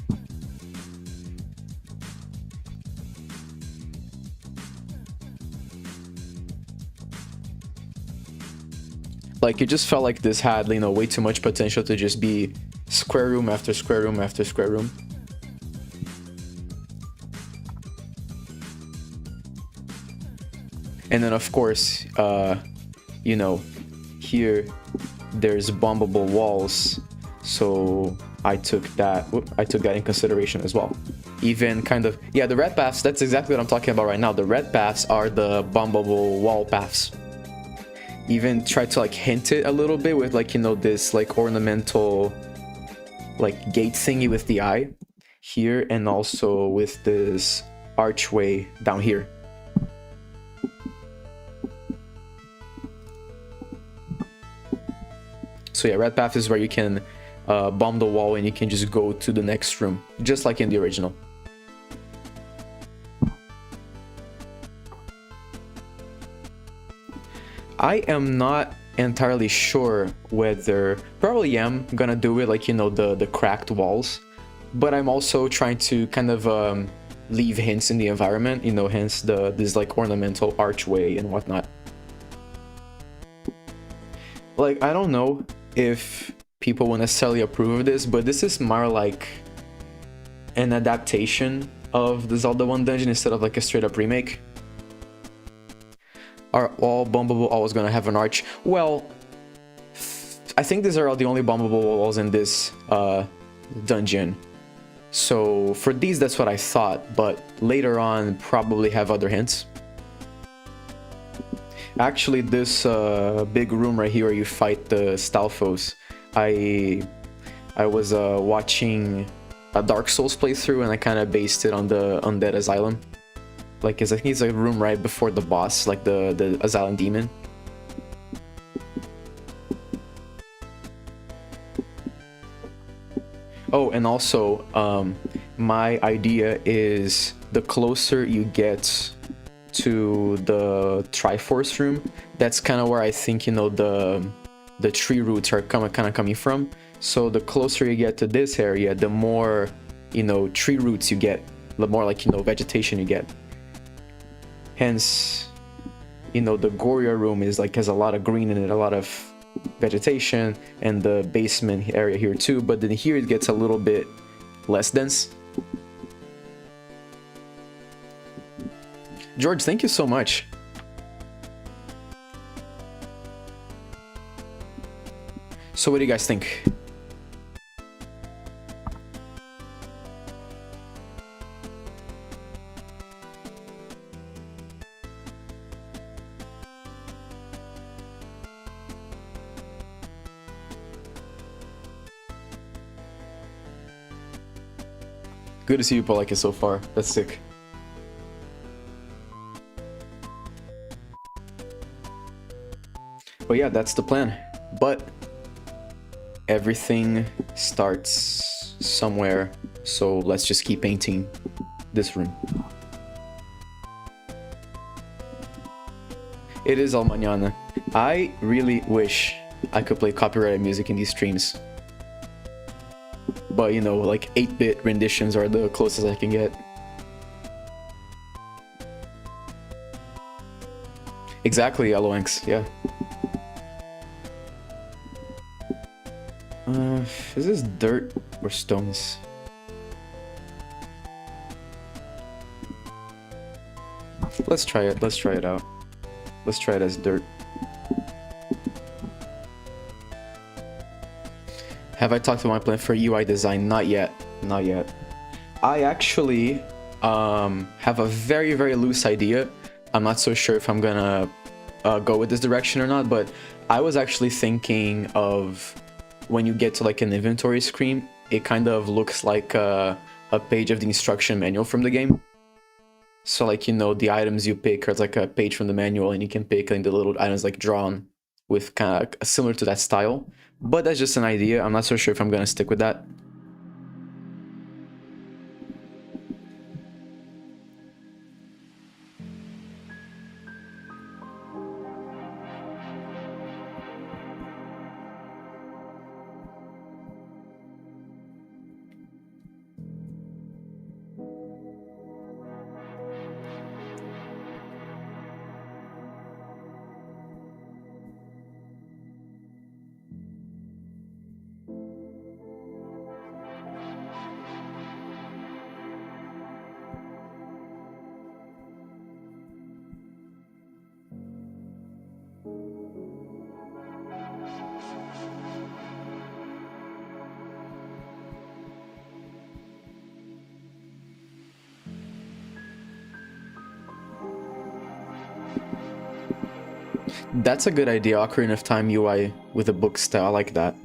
Like, it just felt like this had, you know, way too much potential to just be square room after square room after square room. And then, of course, you know, here there's bombable walls, so I took that in consideration as well. Even kind of, yeah, the red paths, that's exactly what I'm talking about right now. The red paths are the bombable wall paths. Even try to like hint it a little bit with, like, you know, this like ornamental like gate thingy with the eye here, and also with this archway down here. So yeah, red path is where you can bomb the wall and you can just go to the next room, just like in the original. I am not entirely sure whether, probably am gonna do it like, you know, the cracked walls, but I'm also trying to kind of leave hints in the environment, you know, hence this like ornamental archway and whatnot. Like, I don't know if people will necessarily approve of this, but this is more like an adaptation of the Zelda 1 dungeon instead of like a straight up remake. Are all bombable always gonna have an arch? Well, I think these are all the only bombable walls in this dungeon. So for these, that's what I thought, but later on probably have other hints. Actually, this big room right here where you fight the Stalfos, I was watching a Dark Souls playthrough and I kind of based it on the Undead Asylum. Like, I think it's a room right before the boss, like the Asylum Demon. Oh, and also, my idea is the closer you get to the Triforce room, that's kind of where I think, you know, the tree roots are kind of coming from. So the closer you get to this area, the more, you know, tree roots you get, the more, like, you know, vegetation you get. Hence, you know, the Goria room is like has a lot of green in it, a lot of vegetation, and the basement area here too. But then here it gets a little bit less dense. George, thank you so much. So what do you guys think? Good to see you, Polaka, so far. That's sick. But yeah, that's the plan. But everything starts somewhere, so let's just keep painting this room. It is al mañana. I really wish I could play copyrighted music in these streams. But, you know, like 8-bit renditions are the closest I can get. Exactly, Aloanx, yeah. Is this dirt or stones? Let's try it. Let's try it out. Let's try it as dirt. Have I talked to my plan for UI design? Not yet. Not yet. I actually have a very, very loose idea. I'm not so sure if I'm gonna go with this direction or not, but I was actually thinking of when you get to like an inventory screen, it kind of looks like a page of the instruction manual from the game. So like, you know, the items you pick are like a page from the manual, and you can pick like the little items like drawn with kind of similar to that style. But that's just an idea. I'm not so sure if I'm gonna stick with that. That's a good idea, Ocarina of Time UI with a book style. I like that.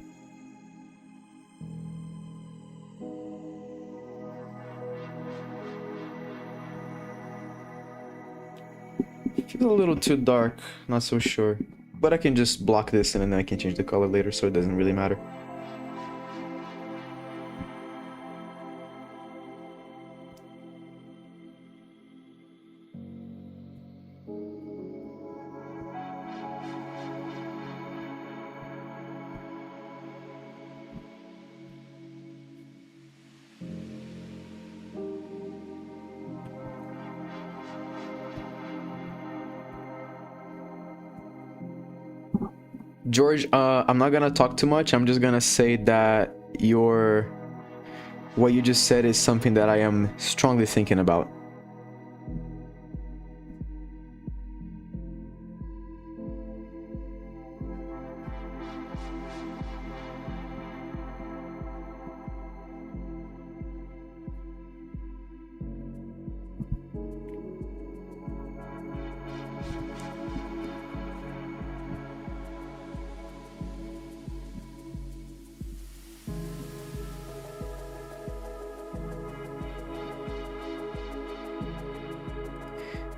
Feels a little too dark, not so sure. But I can just block this and then I can change the color later, so it doesn't really matter. George, I'm not gonna talk too much. I'm just gonna say that what you just said is something that I am strongly thinking about.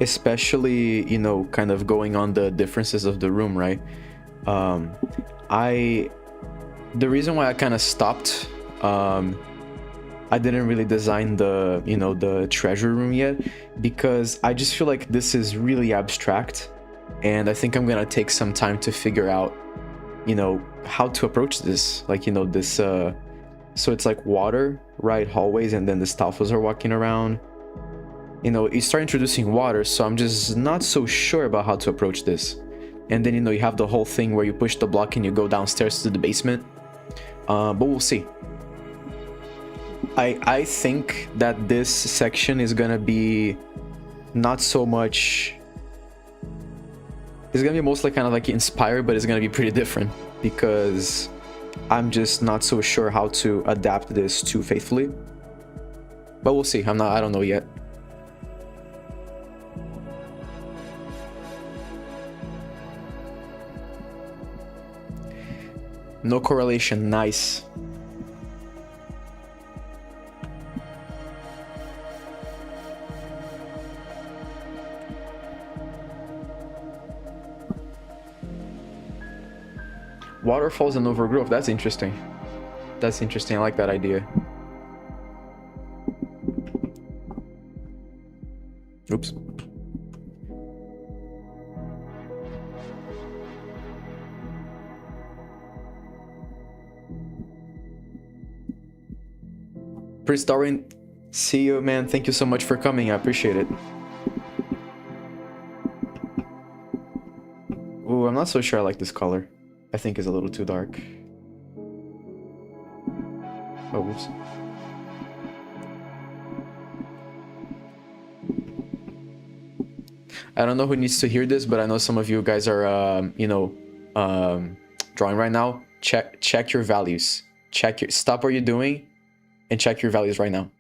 Especially, you know, kind of going on the differences of the room, right? The reason why I kind of stopped I didn't really design the, you know, the treasure room yet, because I just feel like this is really abstract, and I think I'm gonna take some time to figure out, you know, how to approach this. Like, you know, this, so it's like water, right, hallways, and then the Stalfos are walking around. You know, you start introducing water, so I'm just not so sure about how to approach this. And then, you know, you have the whole thing where you push the block and you go downstairs to the basement. But we'll see. I think that this section is gonna be not so much... It's gonna be mostly kind of like inspired, but it's gonna be pretty different, because I'm just not so sure how to adapt this too faithfully. But we'll see. I don't know yet. No correlation, nice. Waterfalls and overgrowth, that's interesting. That's interesting, I like that idea. Oops. Prince Darwin, see you, man. Thank you so much for coming. I appreciate it. Ooh, I'm not so sure I like this color. I think it's a little too dark. Oh, oops. I don't know who needs to hear this, but I know some of you guys are, you know, drawing right now. Check your values. Stop what you're doing and check your values right now.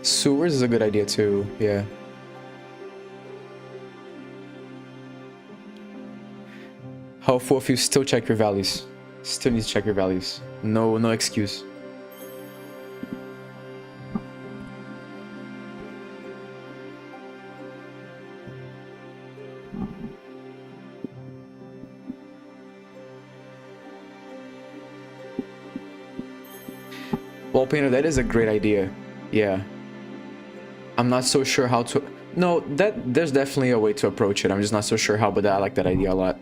Sewers is a good idea too, yeah. How four of you still check your values. Still need to check your values. No excuse. Wall painter, that is a great idea. Yeah. I'm not so sure how to... No, there's definitely a way to approach it. I'm just not so sure how, but I like that idea a lot.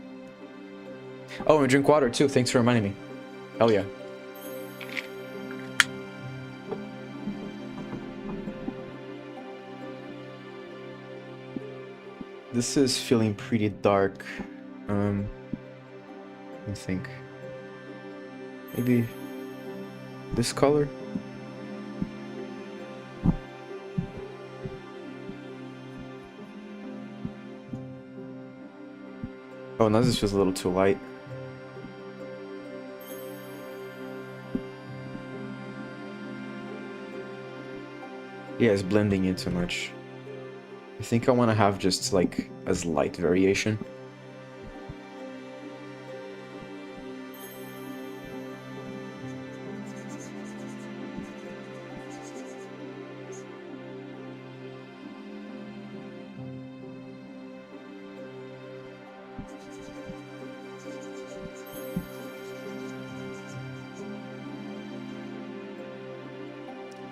Oh, and drink water too. Thanks for reminding me. Hell yeah. This is feeling pretty dark. Let me think. Maybe this color? Oh, now this feels a little too light. Yeah, it's blending in too much. I think I want to have just like a slight variation.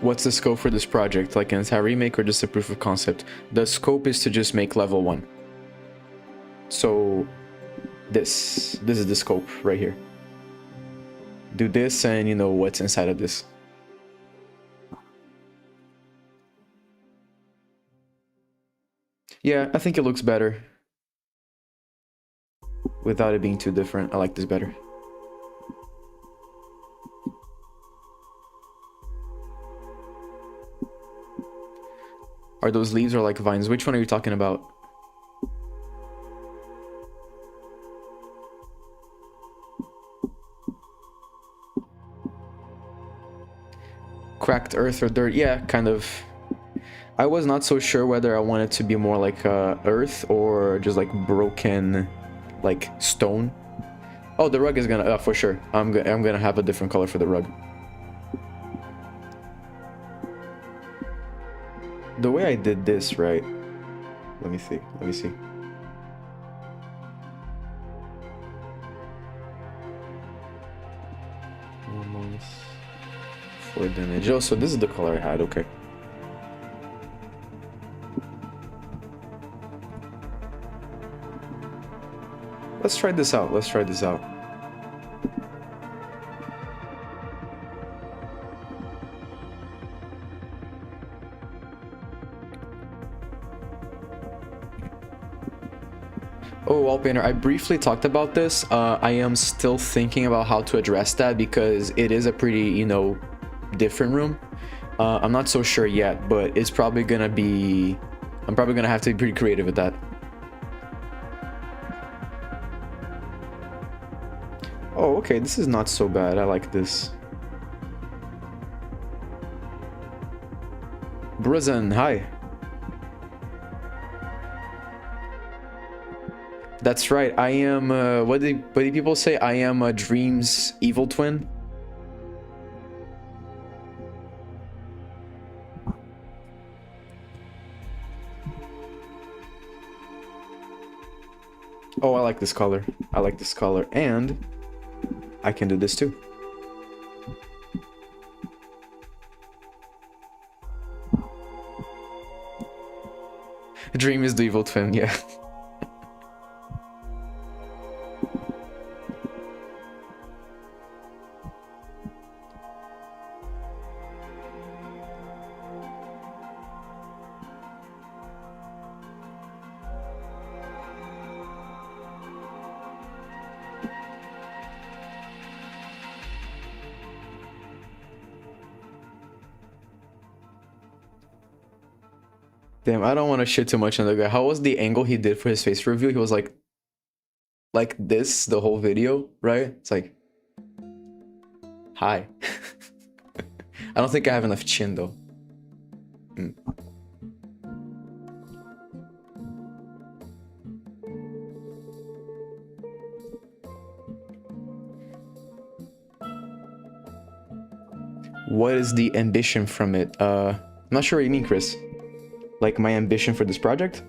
What's the scope for this project? Like an entire remake or just a proof of concept? The scope is to just make level 1. So this is the scope right here. Do this and you know what's inside of this. Yeah, I think it looks better. Without it being too different, I like this better. Are those leaves or like vines? Which one are you talking about? Cracked earth or dirt? Yeah, kind of. I was not so sure whether I wanted to be more like earth or just like broken like stone. Oh, the rug is gonna, for sure. I'm gonna have a different color for the rug. The way I did this, right? Let me see. Let me see. Almost for damage. Oh, so this is the color I had. Okay. Let's try this out. Let's try this out. Oh, wall painter, I briefly talked about this. I am still thinking about how to address that because it is a pretty, you know, different room. I'm not so sure yet, but it's probably gonna be... I'm probably gonna have to be pretty creative with that. Oh, okay, this is not so bad. I like this. Bruzen, hi. That's right. I am. What do people say? I am a Dream's evil twin. Oh, I like this color. I like this color, and I can do this too. Dream is the evil twin. Yeah. Damn, I don't want to shit too much on the guy. How was the angle he did for his face reveal? He was like this the whole video, right? It's like, hi. I don't think I have enough chin though. What is the ambition from it? I'm not sure what you mean, Chris. Like my ambition for this project?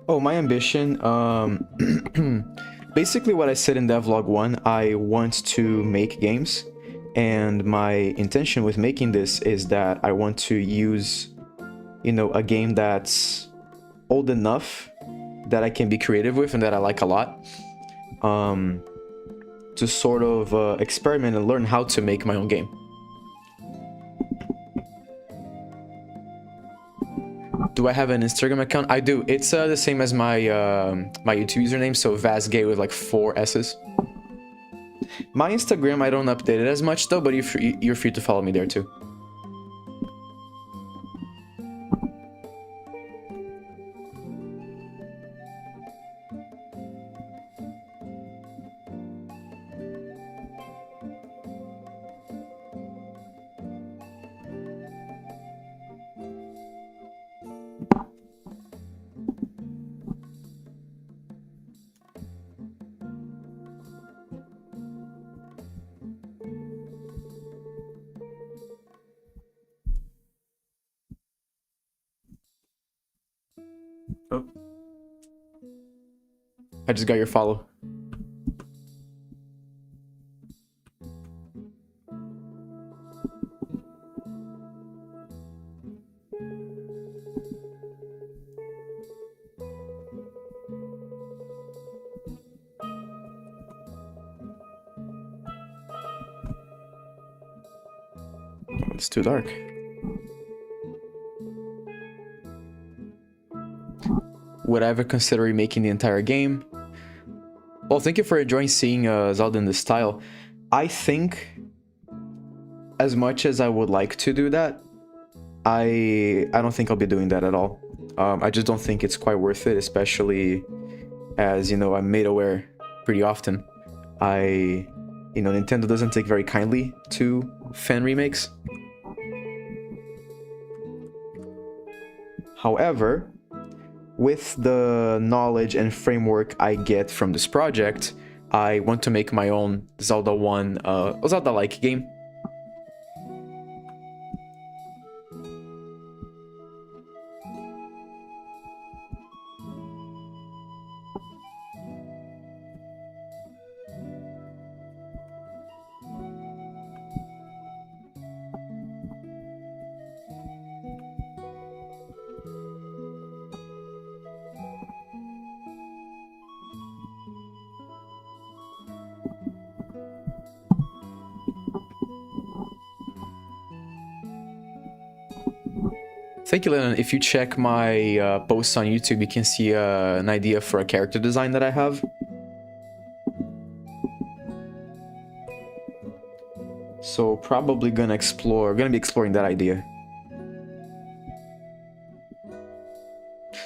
Oh, my ambition, basically what I said in devlog 1, I want to make games, and my intention with making this is that I want to use, you know, a game that's old enough that I can be creative with and that I like a lot, to sort of experiment and learn how to make my own game. Do I have an Instagram account? I do. It's the same as my my YouTube username, so Vazgay with like 4 S's. My Instagram, I don't update it as much though, but you're free to follow me there too. Oh. I just got your follow. It's too dark. Would I ever consider remaking the entire game? Well, thank you for enjoying seeing Zelda in this style. I think, as much as I would like to do that, I don't think I'll be doing that at all. I just don't think it's quite worth it, especially as, you know, I'm made aware pretty often. Nintendo doesn't take very kindly to fan remakes. However, with the knowledge and framework I get from this project, I want to make my own Zelda 1, Zelda-like game. Thank you, Lennon. If you check my posts on YouTube, you can see an idea for a character design that I have. So probably gonna be exploring that idea.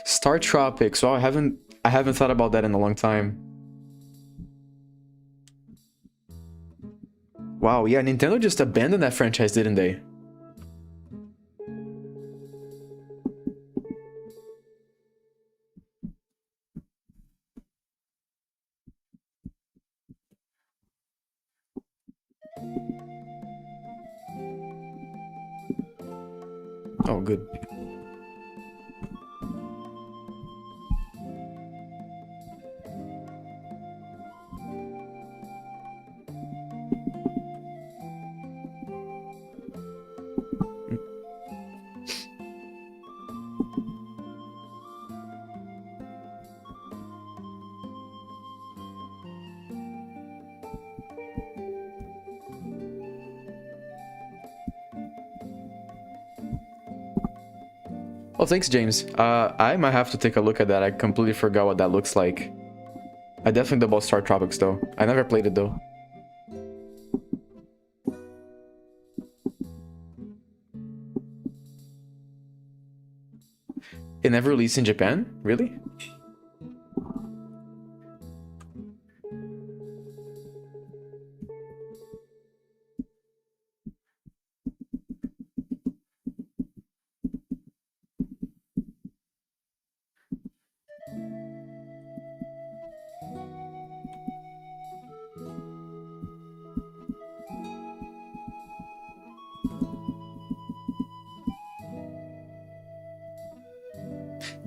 Star Tropics. Well, I haven't thought about that in a long time. Wow, yeah, Nintendo just abandoned that franchise, didn't they? Oh, good. Oh, thanks, James. I might have to take a look at that. I completely forgot what that looks like. I definitely know about Star Tropics, though. I never played it, though. It never released in Japan? Really?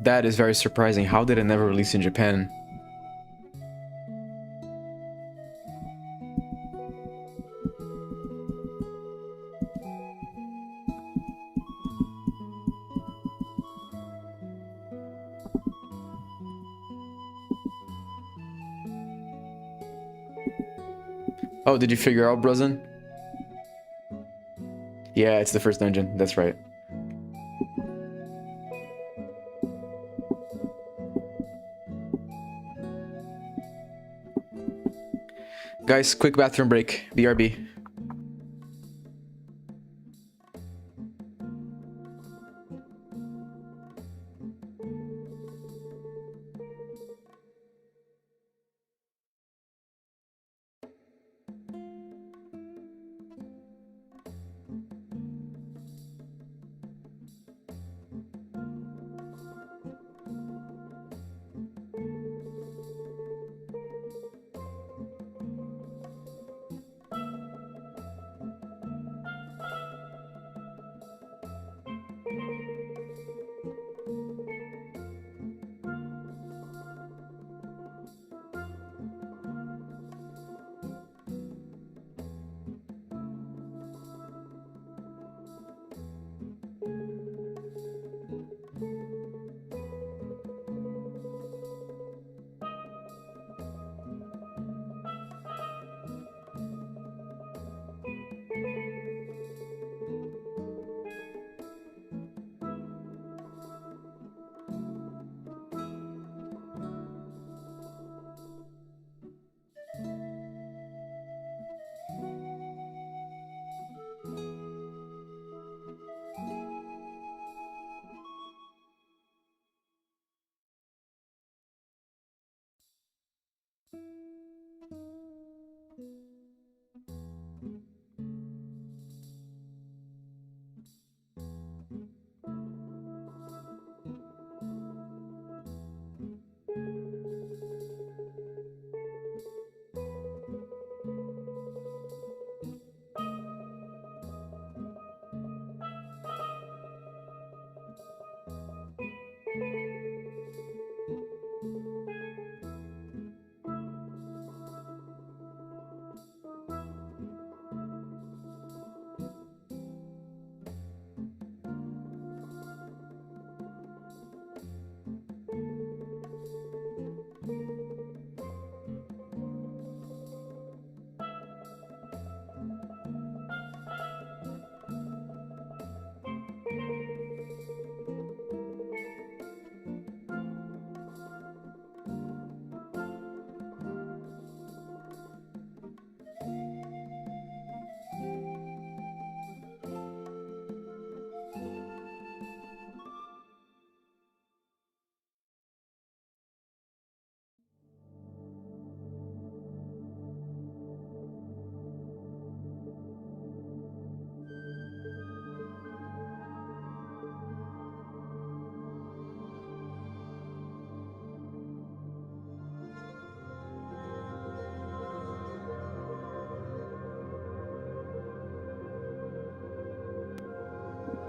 That is very surprising. How did it never release in Japan? Oh, did you figure out, Bruzin? Yeah, it's the first dungeon. That's right. Guys, quick bathroom break. BRB.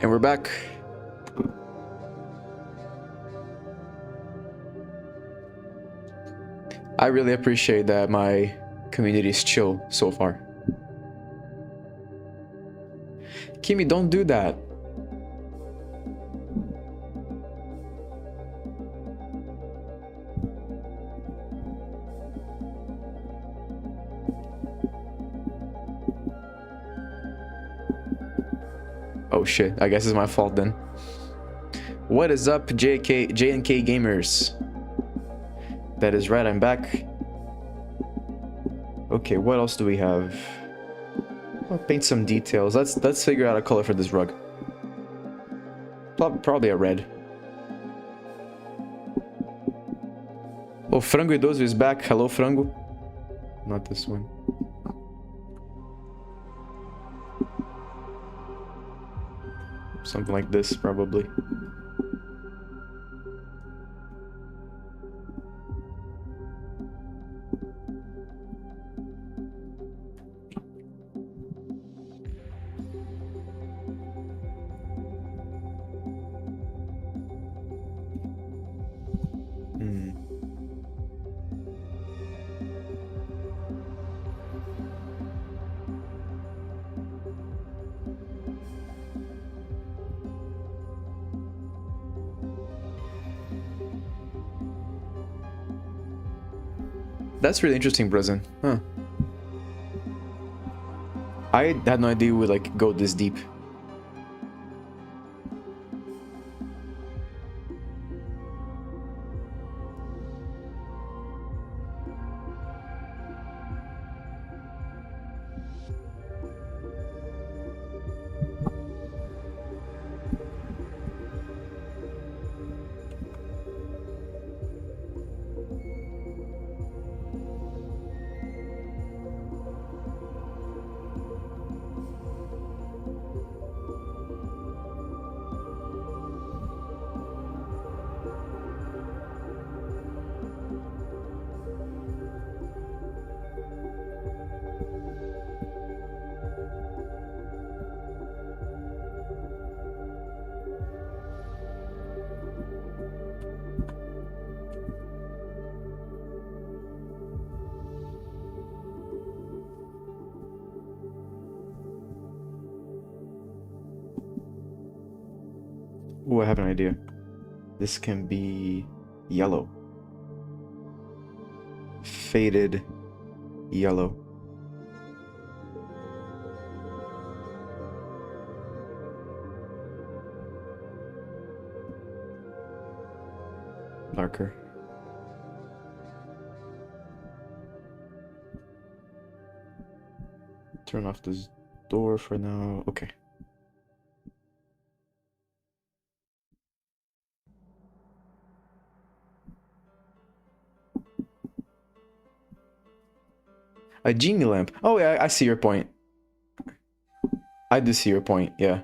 And we're back. I really appreciate that my community is chill so far. Kimi, don't do that. Oh shit, I guess it's my fault then. What is up, JNK gamers? That is right, I'm back. Okay, what else do we have? I'll paint some details. Let's figure out a color for this rug. Probably a red. Oh, Frango Idoso is back. Hello, Frango. Not this one. Something like this, probably. That's really interesting, Brazen. Huh. I had no idea we would like go this deep. Ooh, I have an idea. This can be yellow. Faded yellow. Darker. Turn off this door for now. Okay. A genie lamp. Oh yeah, I see your point. I do see your point, yeah.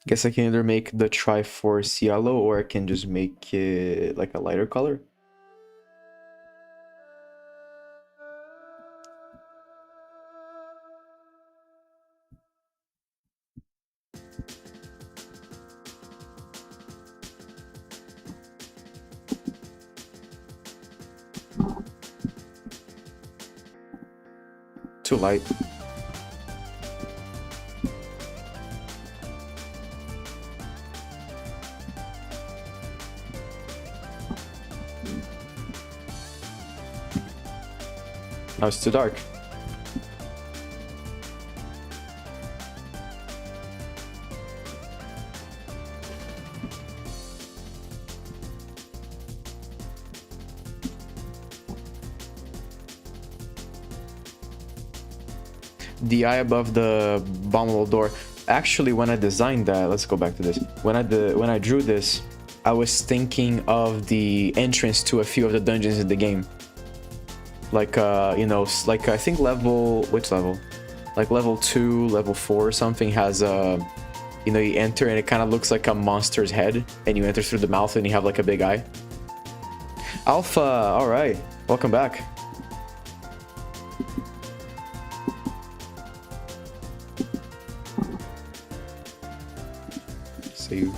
Guess I can either make the Triforce yellow or I can just make it like a lighter color. Too light. Now it's too dark. the eye above the bottom little door. Actually, when I designed that, let's go back to this. When I drew this, I was thinking of the entrance to a few of the dungeons in the game. Like, you know, like I think which level? Like level 2, level 4 or something has a, you know, you enter and it kind of looks like a monster's head, and you enter through the mouth and you have like a big eye. Alpha, all right, welcome back. See you.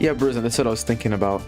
Yeah, Bruce, that's what I was thinking about.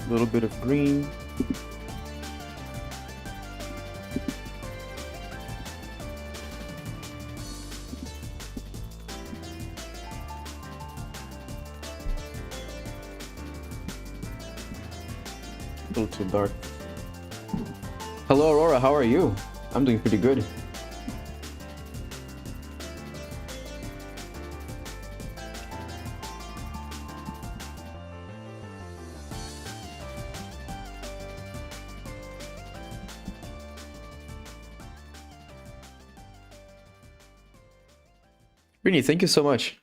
A little bit of green. A little too dark. Hello, Aurora, how are you? I'm doing pretty good. Rini, thank you so much.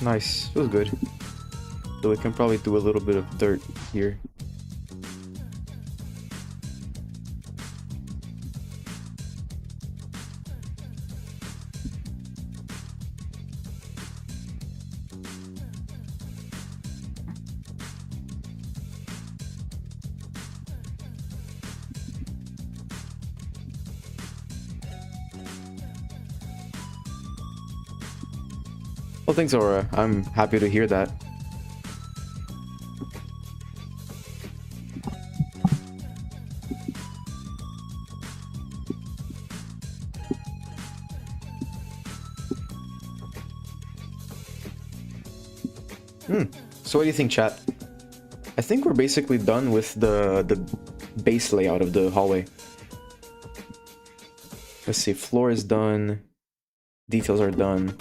Nice. Feels good. Though we can probably do a little bit of dirt here. Well, thanks, Aura. I'm happy to hear that. So what do you think, chat? I think we're basically done with the base layout of the hallway. Let's see, floor is done. Details are done.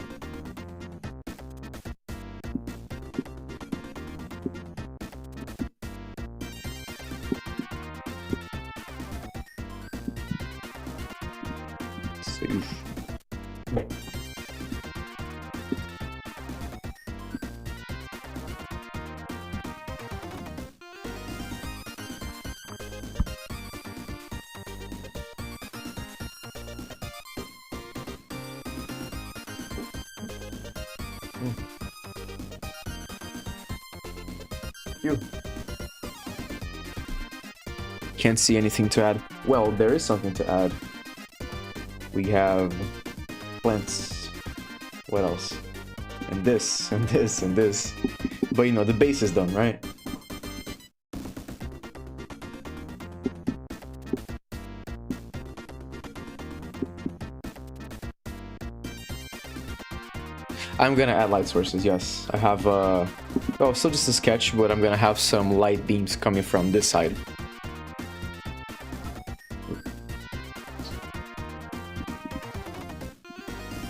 Can't see anything to add. Well, there is something to add. We have plants. What else? And this, and this, and this. But you know, the base is done, right? I'm gonna add light sources, yes. I have, oh, still just a sketch, but I'm gonna have some light beams coming from this side.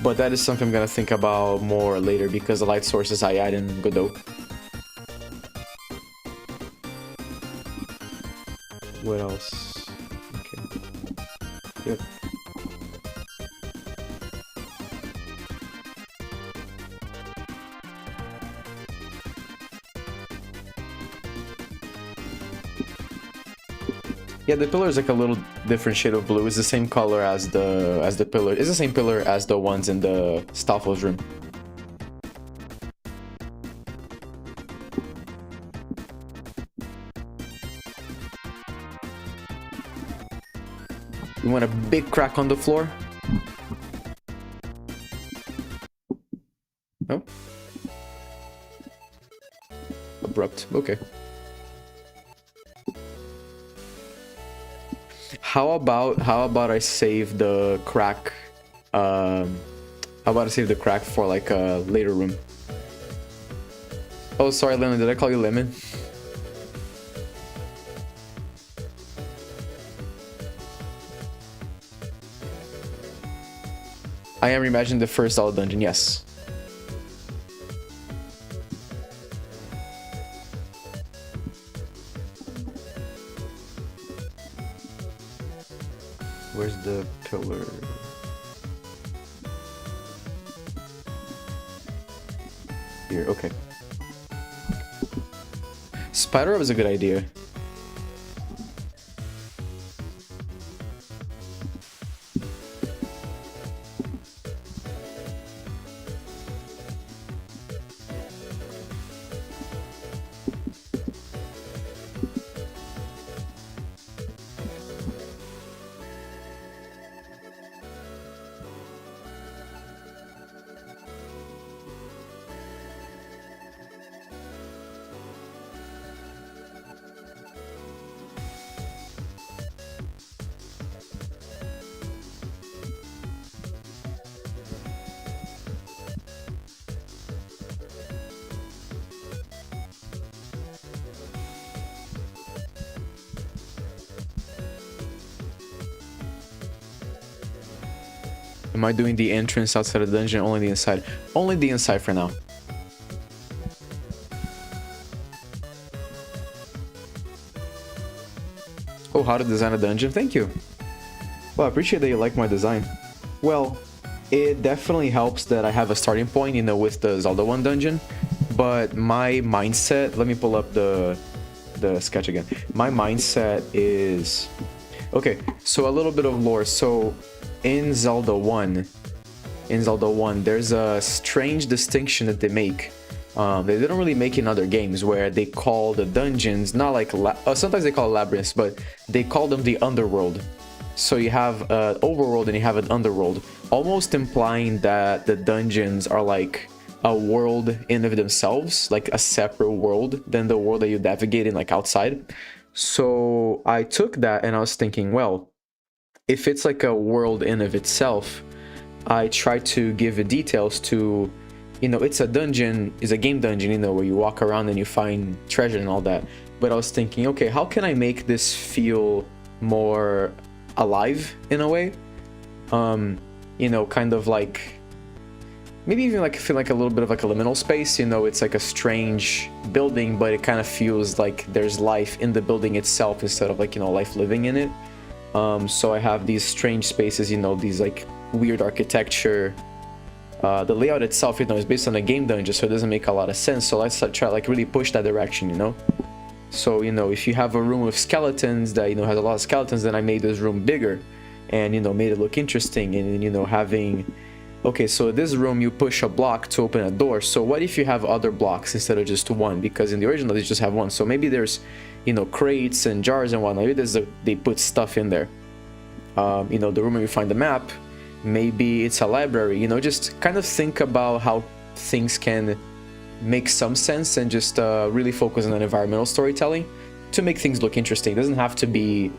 But that is something I'm gonna think about more later because the light sources I add in Godot. What else? Okay. Yep. Yeah, the pillar is like a little different shade of blue. It's the same color as the pillar. It's the same pillar as the ones in the Stalfo's room. You want a big crack on the floor? No? Abrupt. Okay. How about I save the crack? How about I save the crack for like a later room? Oh, sorry, Lemon. Did I call you Lemon? I am reimagining the first Zelda dungeon. Yes. Where's the pillar? Here, okay. Spider web is a good idea. Am I doing the entrance outside of the dungeon? Only the inside. Only the inside for now. Oh, how to design a dungeon? Thank you. Well, I appreciate that you like my design. Well, It definitely helps that I have a starting point, you know, with the Zelda 1 dungeon. But my mindset, let me pull up the sketch again. My mindset is okay, so a little bit of lore. So in Zelda 1, there's a strange distinction that they make. They don't really make in other games where they call the dungeons not like sometimes they call it labyrinths, but they call them the underworld. So you have an overworld and you have an underworld, almost implying that the dungeons are like a world in of themselves, like a separate world than the world that you navigate in, like outside. So I took that and I was thinking, well, if it's like a world in of itself, I try to give it details to, you know, it's a dungeon, it's a game dungeon, you know, where you walk around and you find treasure and all that. But I was thinking, okay, how can I make this feel more alive in a way? You know, kind of like maybe even like feel like a little bit of like a liminal space, you know, it's like a strange building, but it kind of feels like there's life in the building itself instead of like, you know, life living in it. So I have these strange spaces, you know, these like weird architecture. The layout itself, you know, is based on a game dungeon, so it doesn't make a lot of sense. So let's try like really push that direction, you know. So, you know, if you have a room with skeletons that, you know, has a lot of skeletons, then I made this room bigger and, you know, made it look interesting. And, you know, having, okay, so this room you push a block to open a door. So what if you have other blocks instead of just one? Because in the original they just have one. So maybe there's, you know, crates and jars and whatnot. Maybe they put stuff in there. You know, the room where you find the map, maybe it's a library. You know, just kind of think about how things can make some sense and just really focus on environmental storytelling to make things look interesting. It doesn't have to be,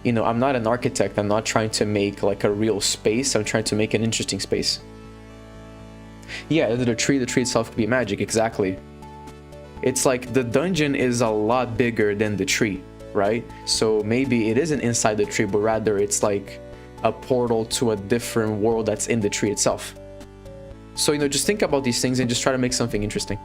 you know, I'm not an architect. I'm not trying to make like a real space. I'm trying to make an interesting space. Yeah, the tree itself could be magic, exactly. It's like the dungeon is a lot bigger than the tree, right? So maybe it isn't inside the tree, but rather it's like a portal to a different world that's in the tree itself. So, you know, just think about these things and just try to make something interesting.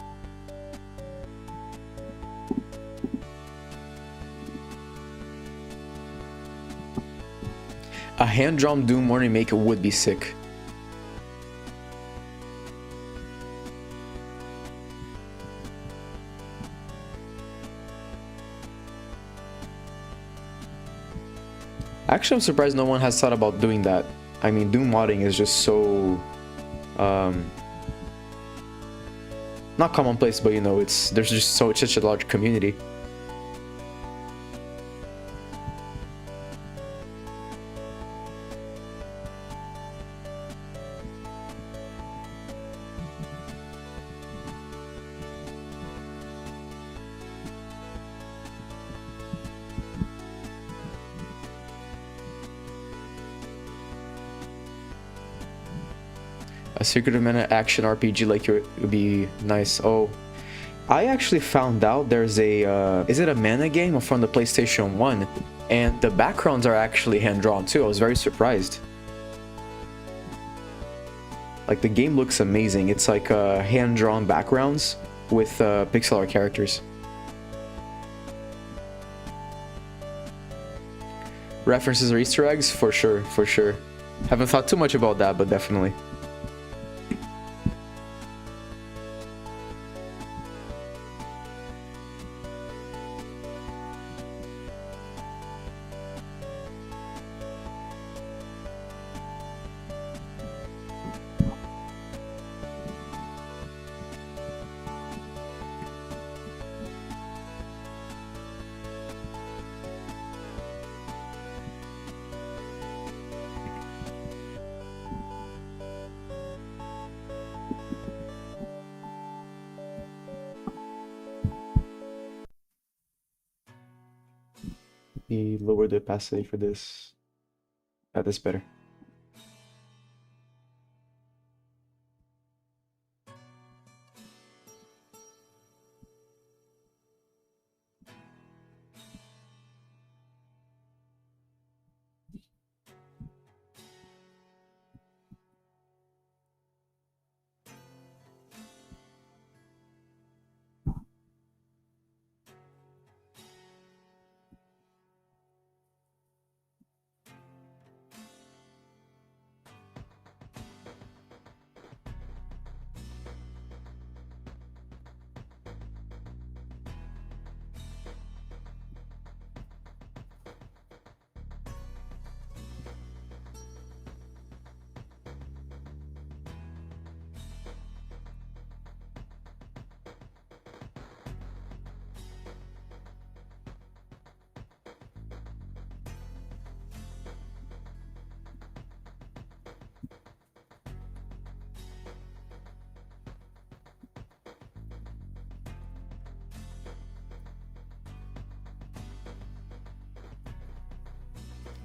A hand-drawn Doom Morning Maker would be sick. Actually, I'm surprised no one has thought about doing that. I mean, Doom modding is just so... not commonplace, but you know, there's just such a large community. A Secret of Mana action RPG like it would be nice. Oh, I actually found out there's a, is it a Mana game from the PlayStation 1? And the backgrounds are actually hand-drawn too. I was very surprised. Like, the game looks amazing. It's like hand-drawn backgrounds with pixel art characters. References or Easter eggs? For sure, for sure. Haven't thought too much about that, but definitely. He lowered the opacity for this. That's better.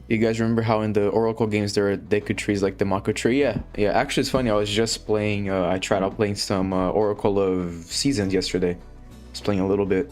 You guys remember how in the Oracle games there are Deku trees like the Mako tree? Yeah, yeah. Actually, it's funny. I was just playing. I tried out playing some Oracle of Seasons yesterday. I was playing a little bit.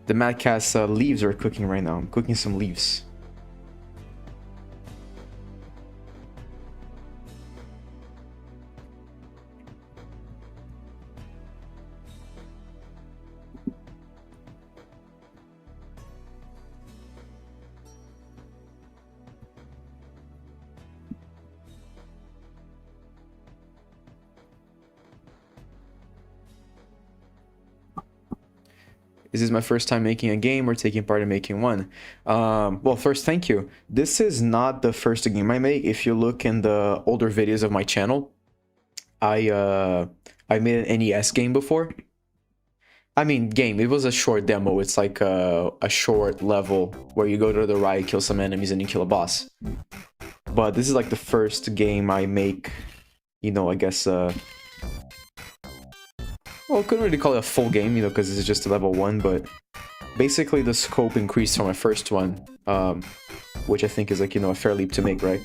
The Mad Cat's leaves are cooking right now. I'm cooking some leaves. Is this my first time making a game or taking part in making one? Well, first, thank you. This is not the first game I make. If you look in the older videos of my channel, I made an NES game before. I mean, game. It was a short demo. It's like a short level where you go to the right, kill some enemies, and you kill a boss. But this is like the first game I make, you know, I guess, well, couldn't really call it a full game, you know, because this is just a level 1, but basically the scope increased from my first one, which I think is like, you know, a fair leap to make, right?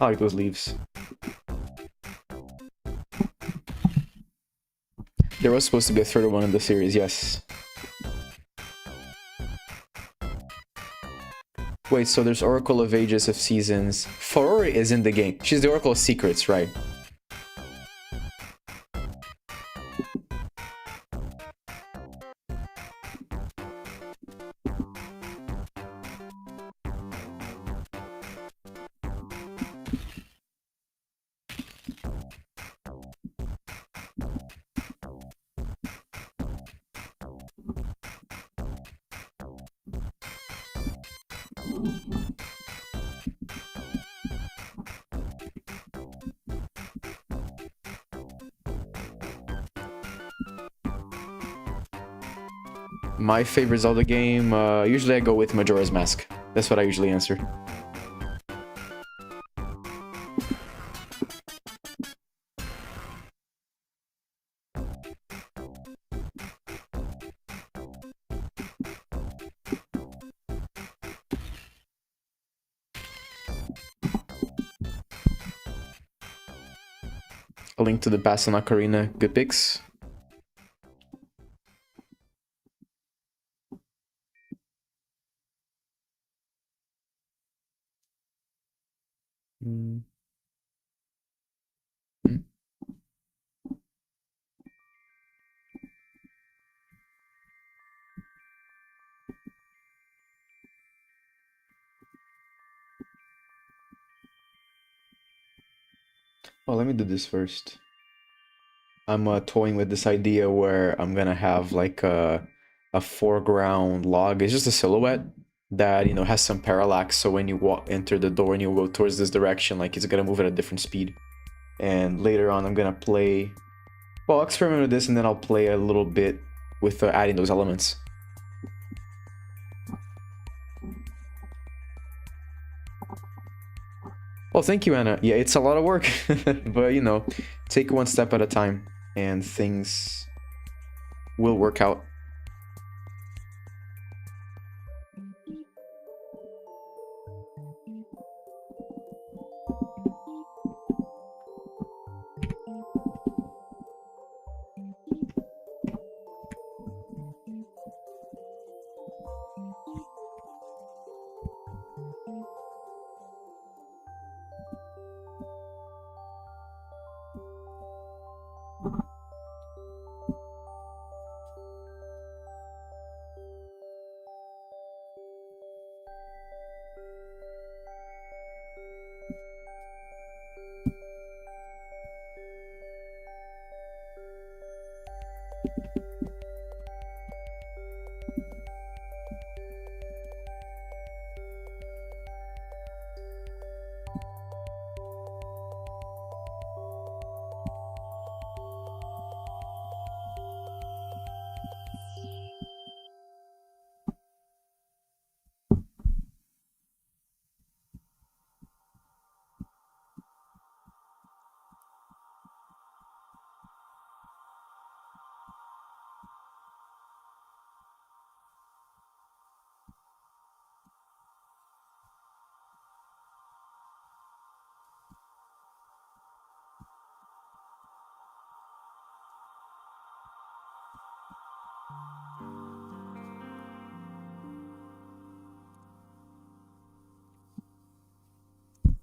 I like those leaves. There was supposed to be a third one in the series, yes. Wait, so there's Oracle of Ages of Seasons. Ferori is in the game. She's the Oracle of Secrets, right? My favorite Zelda game, usually I go with Majora's Mask. That's what I usually answer. A Link to the Past and Ocarina, good picks. Mm. Mm. Oh, let me do this first. I'm toying with this idea where I'm gonna have like a foreground log. It's just a silhouette that, you know, has some parallax. So when you enter the door and you go towards this direction, like it's gonna move at a different speed. And later on, I'm gonna play. Well, I'll experiment with this, and then I'll play a little bit with adding those elements. Well, thank you, Anna. Yeah, it's a lot of work, but you know, take one step at a time, and things will work out.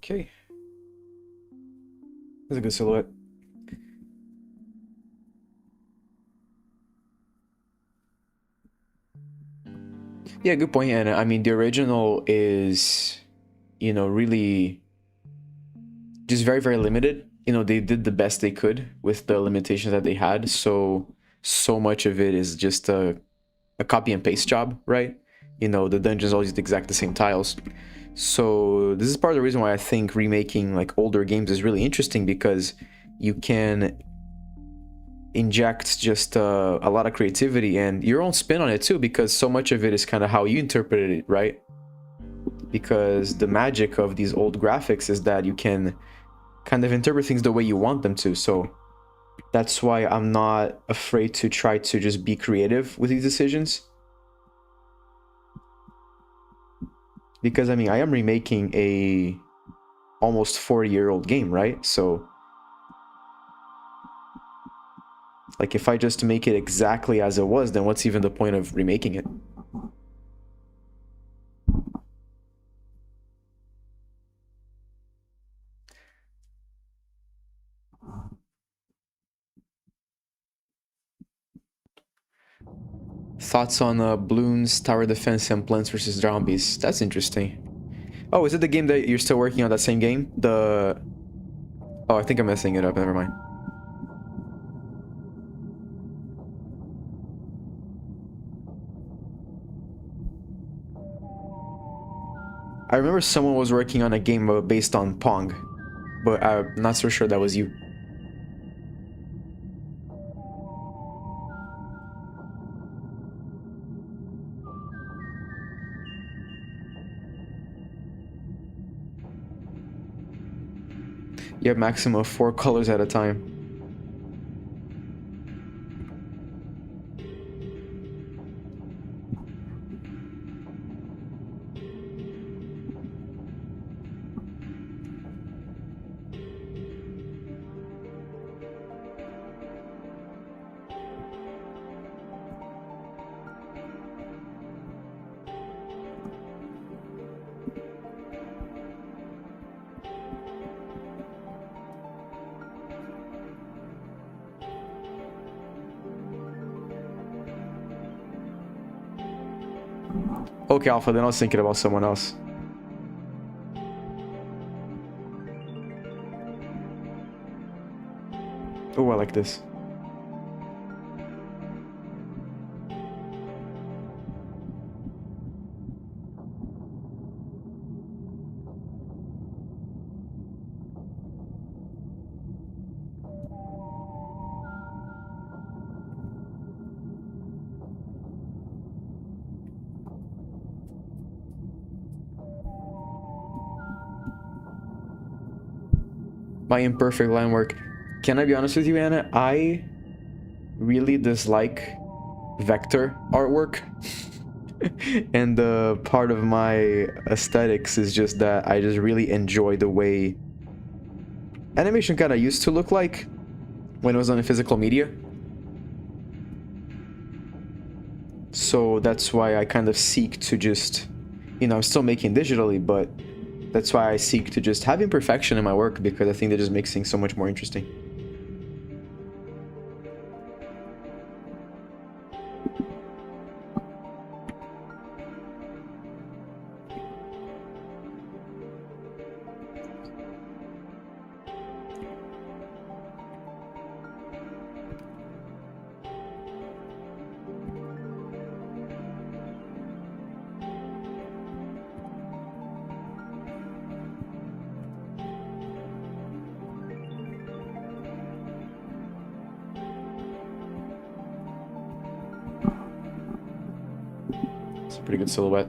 Okay. That's a good silhouette. Yeah, good point, Anna. I mean, the original is, you know, really just very, very limited. You know, they did the best they could with the limitations that they had. So much of it is just a copy and paste job, right? You know, the dungeons all use the exact same tiles. So this is part of the reason why I think remaking like older games is really interesting, because you can inject just a lot of creativity and your own spin on it too, because so much of it is kind of how you interpreted it, right? Because the magic of these old graphics is that you can kind of interpret things the way you want them to. So that's why I'm not afraid to try to just be creative with these decisions. Because I mean, I am remaking a almost 40-year-old game, right? So like if I just make it exactly as it was, then what's even the point of remaking it? Thoughts on Bloons, Tower Defense, and Plants vs. Zombies. That's interesting. Oh, is it the game that you're still working on, that same game? The... Oh, I think I'm messing it up. Never mind. I remember someone was working on a game based on Pong, but I'm not so sure that was you. You have maximum of 4 colors at a time. Okay, Alpha, then I was thinking about someone else. Oh, I like this. My imperfect line work. Can I be honest with you, Anna? I really dislike vector artwork. And part of my aesthetics is just that I just really enjoy the way animation kind of used to look like when it was on a physical media. So that's why I kind of seek to just, you know, I'm still making digitally, but that's why I seek to just have imperfection in my work, because I think that just makes things so much more interesting. Pretty good silhouette.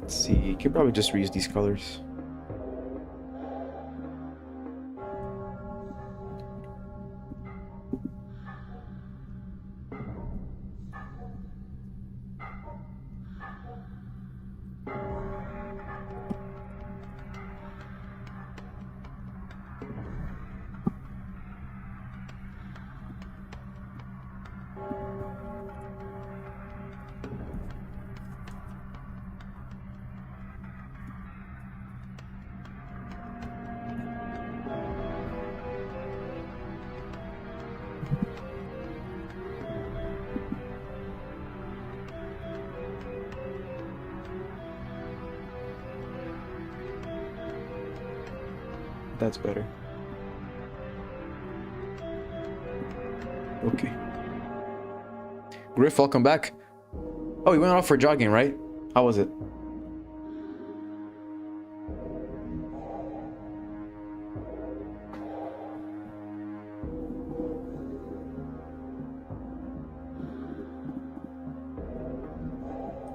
Let's see, you could probably just reuse these colors. That's better. Okay. Griff, welcome back. Oh, you went off for jogging, right? How was it?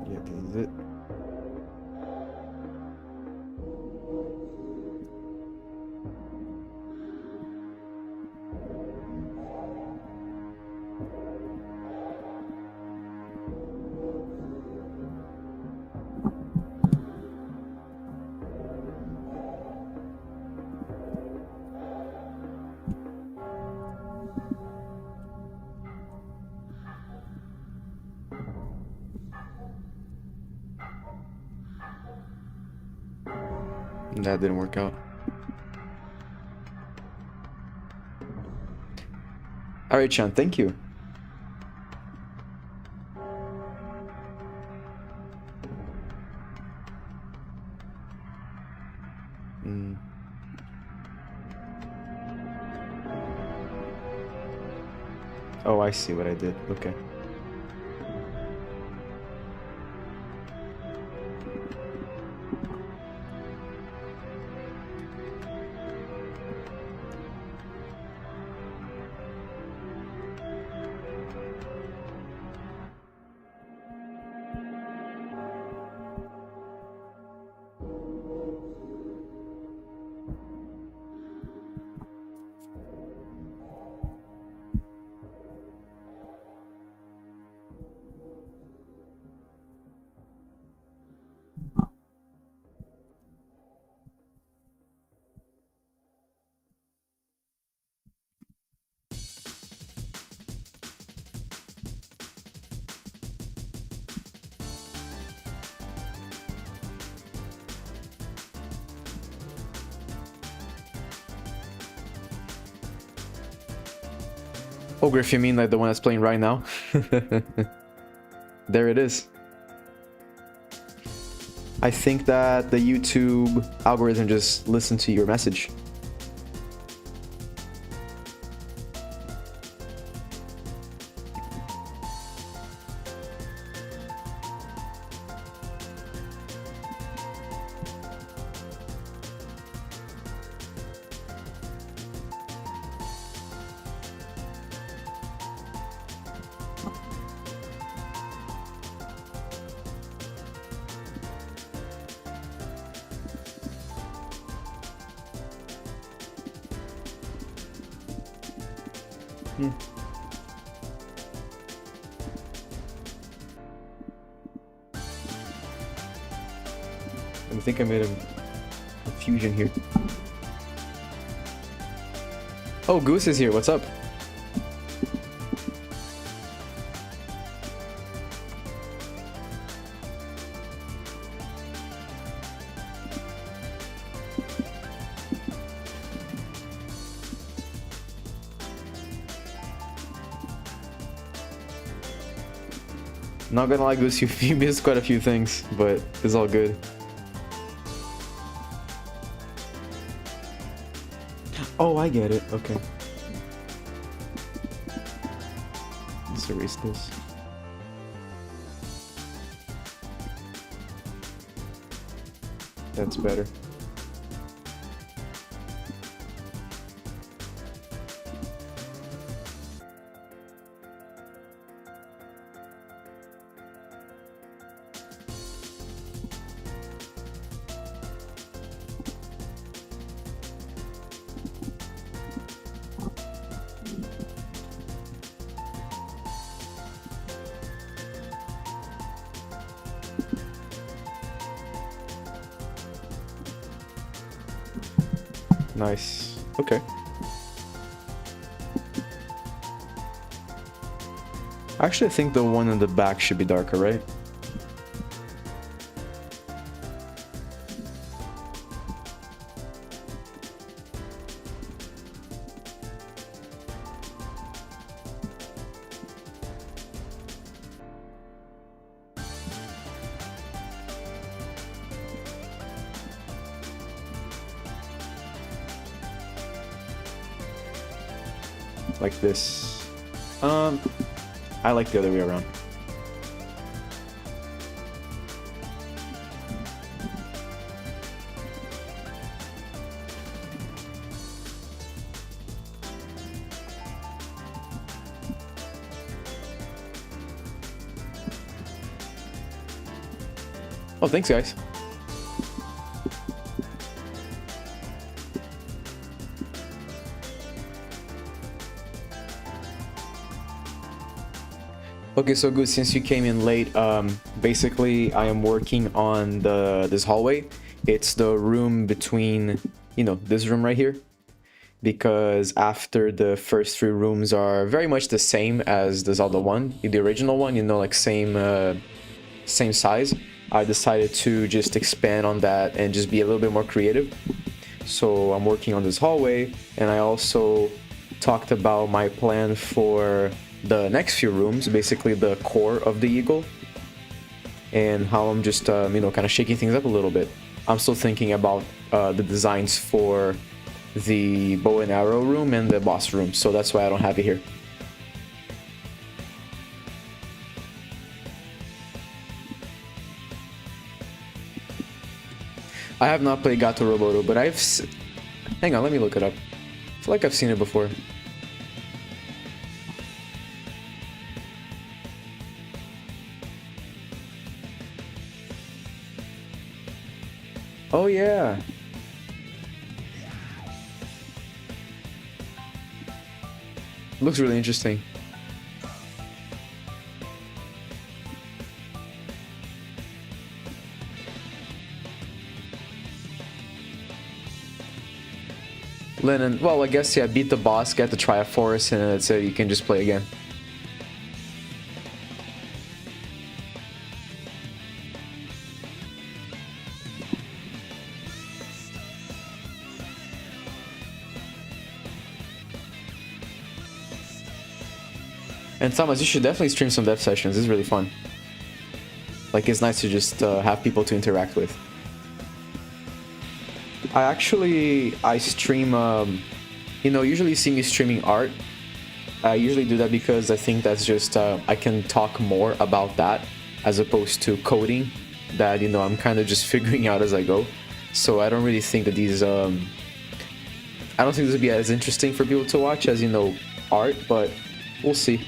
Yeah, this is it. That didn't work out. All right, Sean, thank you. Oh, I see what I did. Okay. Oh, Griff, you mean like the one that's playing right now? There it is. I think that the YouTube algorithm just listened to your message. I think I made a fusion here. Oh, Goose is here. What's up? Not gonna lie, Goose, you missed quite a few things, but it's all good. Oh, I get it. Okay. Let's erase this. That's better. Nice. Okay. Actually, I think the one in the back should be darker, right? Like this. I like the other way around. Oh, thanks, guys. Okay, so good. Since you came in late, basically I am working on this hallway. It's the room between, you know, this room right here. Because after the first three rooms are very much the same as the Zelda one, the original one, you know, like same size, I decided to just expand on that and just be a little bit more creative. So I'm working on this hallway, and I also talked about my plan for the next few rooms, basically the core of the eagle, and how I'm just, you know, kind of shaking things up a little bit. I'm still thinking about the designs for the bow and arrow room and the boss room, so that's why I don't have it here. I have not played Gato Roboto, but hang on, let me look it up. I feel like I've seen it before. Oh yeah. Looks really interesting. Lennon, well, I guess, yeah, beat the boss, get the Triforce, and that's it, you can just play again. And Thomas, you should definitely stream some dev sessions. It's really fun. Like, it's nice to just have people to interact with. I stream, you know, usually you see me streaming art. I usually do that because I think that's just, I can talk more about that as opposed to coding that, you know, I'm kind of just figuring out as I go. So I don't really think that these, I don't think this would be as interesting for people to watch as, you know, art, but we'll see.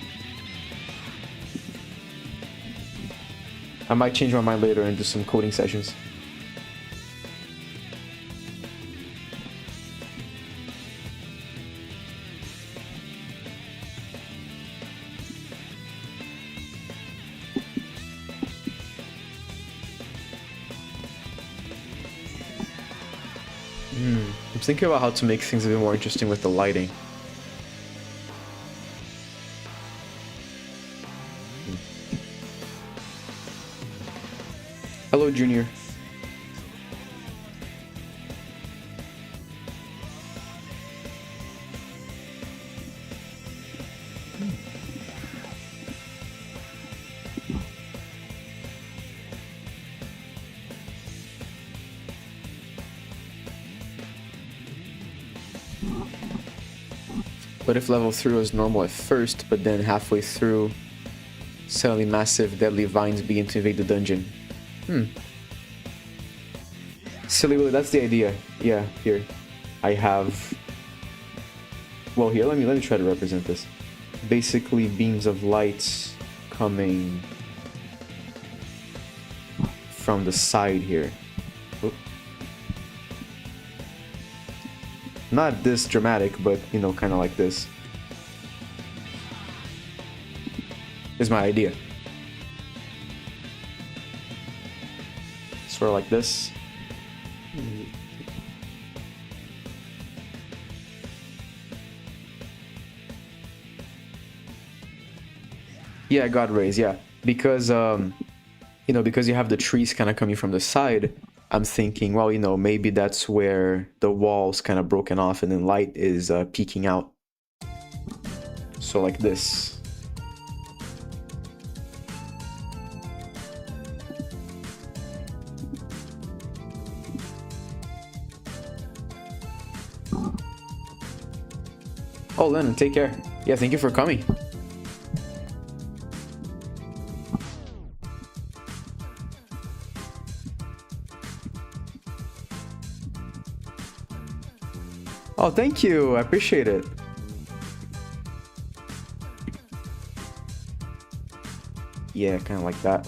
I might change my mind later and do some coding sessions. I'm thinking about how to make things a bit more interesting with the lighting. Hello, Junior. What if level 3 was normal at first, but then halfway through, suddenly massive deadly vines begin to invade the dungeon? Silly Willy, that's the idea. Yeah, here. I have... Well, here, let me try to represent this. Basically, beams of light coming from the side here. Oop. Not this dramatic, but, you know, kind of like this. Is my idea. Sort of like this. Yeah, God rays, yeah. Because, you know, because you have the trees kind of coming from the side, I'm thinking, well, you know, maybe that's where the wall's kind of broken off and then light is peeking out. So like this. Oh, Lennon, take care. Yeah, thank you for coming. Oh, thank you. I appreciate it. Yeah, kind of like that.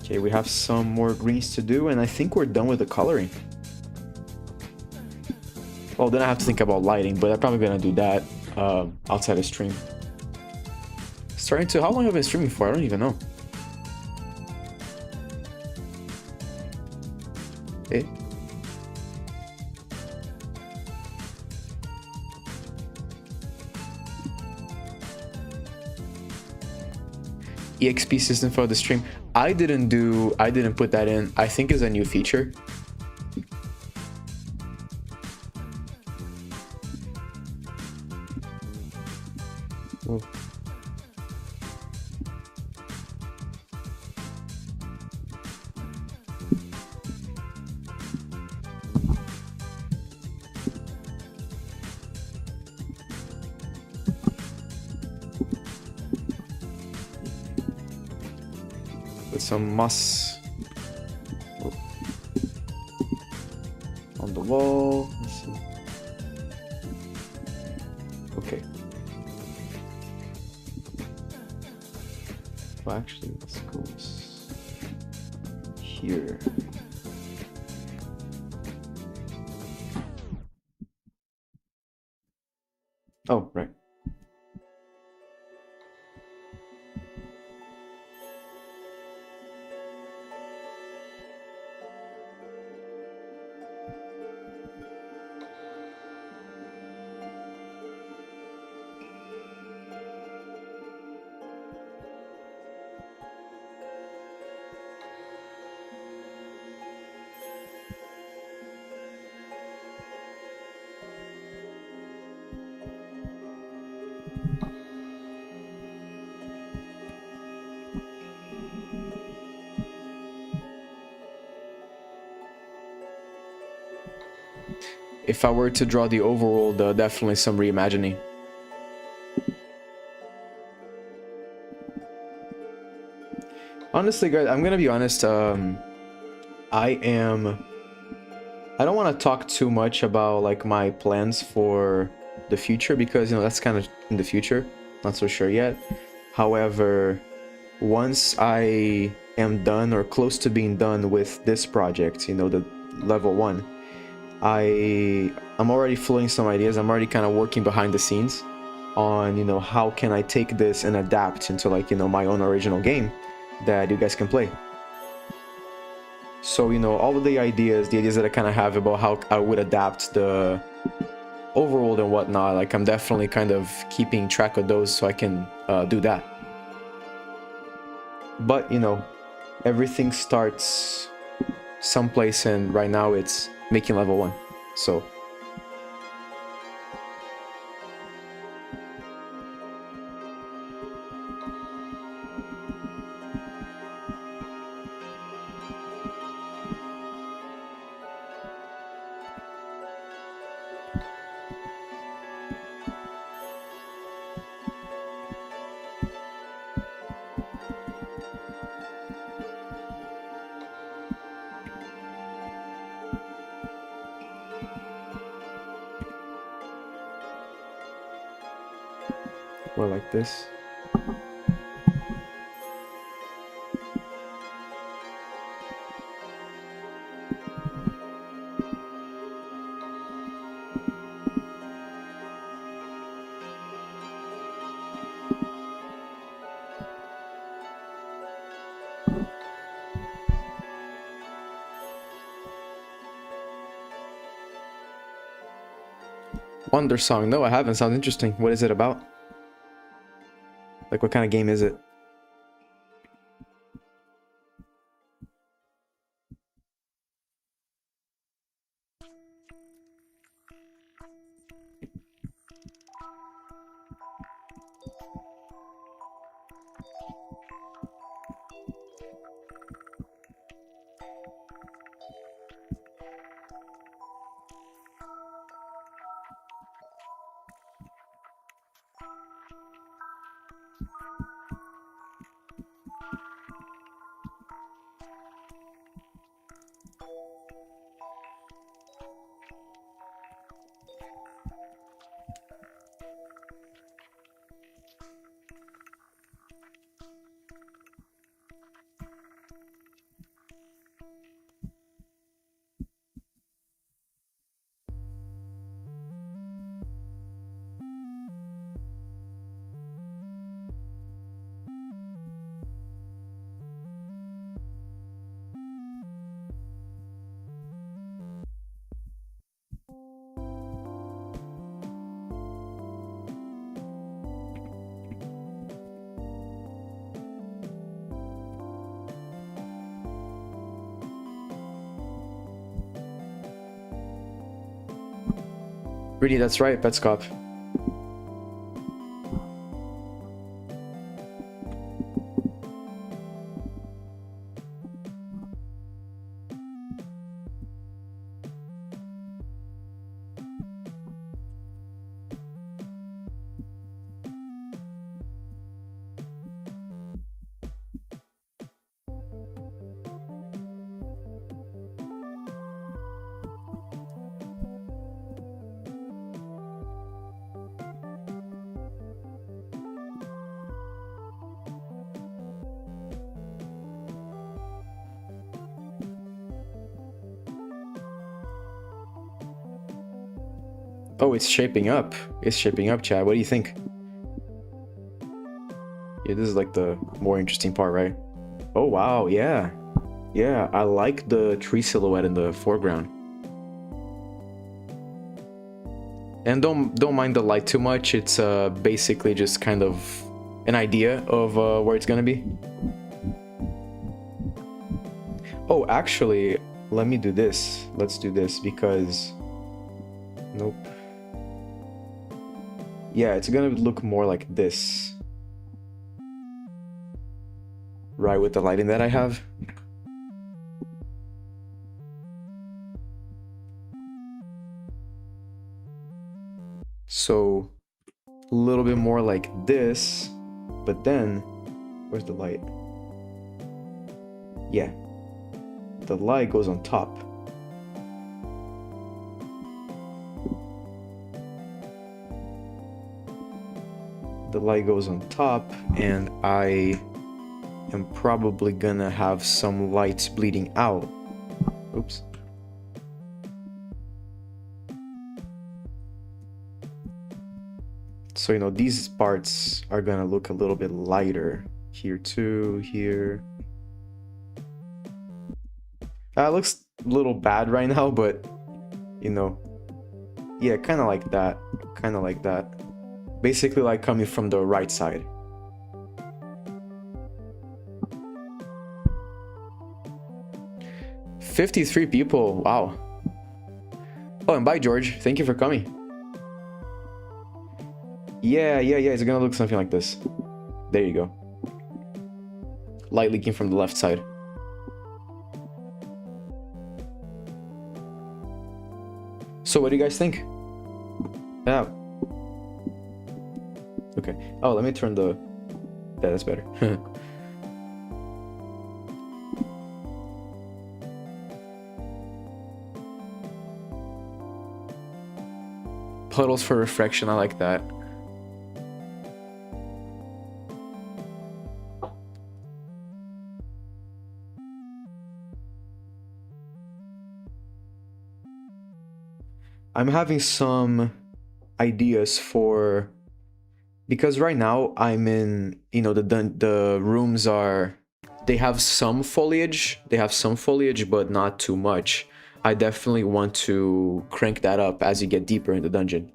Okay, we have some more greens to do, and I think we're done with the coloring. Well, then I have to think about lighting, but I'm probably gonna do that outside of stream. Starting to... How long have I been streaming for? I don't even know. Okay. EXP system for the stream. I didn't put that in. I think it's a new feature. Ooh. With some moss on the wall. Let's see. Okay. Well, actually, let's go here. Oh, right. If I were to draw the overworld, definitely some reimagining. Honestly, guys, I'm gonna be honest. I don't want to talk too much about like my plans for the future because, you know, that's kind of in the future. Not so sure yet. However, once I am done or close to being done with this project, you know, the level 1, I'm already floating some ideas. I'm already kind of working behind the scenes on, you know, how can I take this and adapt into, like, you know, my own original game that you guys can play. So, you know, all of the ideas that I kind of have about how I would adapt the overworld and whatnot, like, I'm definitely kind of keeping track of those so I can do that. But, you know, everything starts someplace, and right now it's making level 1. So or like this. Wonder Song. No, I haven't. Sounds interesting. What is it about? Like, what kind of game is it? Really, that's right, Petscop. Oh, it's shaping up. It's shaping up, Chad. What do you think? Yeah, this is like the more interesting part, right? Oh, wow, yeah. Yeah, I like the tree silhouette in the foreground. And don't mind the light too much. It's basically just kind of an idea of where it's gonna be. Oh, actually, let me do this. Let's do this because... Nope. Yeah, it's gonna look more like this. Right, with the lighting that I have. So, a little bit more like this, but then, where's the light? Yeah, the light goes on top. The light goes on top, and I am probably gonna have some lights bleeding out. Oops. So, you know, these parts are gonna look a little bit lighter. Here too, here. It looks a little bad right now, but, you know, yeah, kind of like that. Kind of like that. Basically like coming from the right side. 53 people. Wow. Oh, and bye, George. Thank you for coming. Yeah. It's gonna look something like this. There you go. Light leaking from the left side. So what do you guys think? Yeah. Okay. Oh, let me turn the... Yeah, that's better. Puddles for refraction, I like that. I'm having some ideas for... Because right now I'm in, you know, the rooms are... They have some foliage, but not too much. I definitely want to crank that up as you get deeper in the dungeon.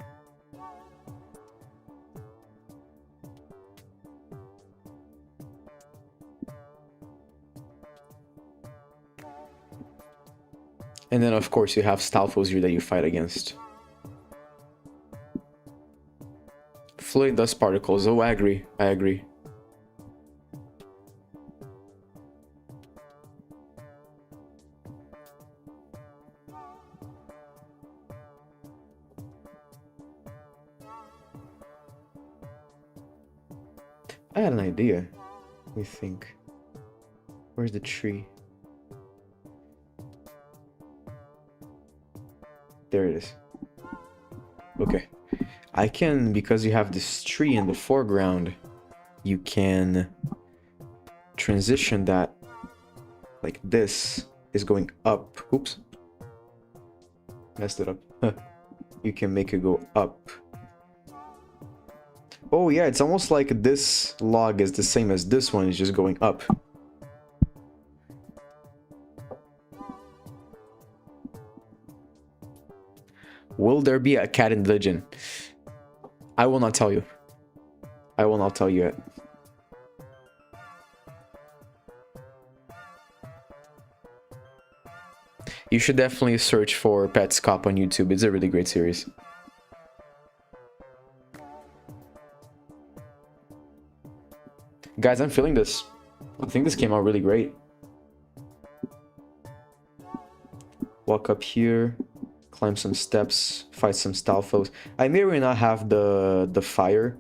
And then of course you have Stalfos here that you fight against. Fluid dust particles, oh I agree. I had an idea. Let me think. Where's the tree? There it is. Okay. I can, because you have this tree in the foreground, you can transition that like this is going up. Oops. Messed it up. You can make it go up. Oh yeah, it's almost like this log is the same as this one, it's just going up. Will there be a cat in the dungeon? I will not tell you. I will not tell you yet. You should definitely search for Pets Cop on YouTube. It's a really great series. Guys, I'm feeling this. I think this came out really great. Walk up here, climb some steps, fight some Stalfos. I may or may not have the fire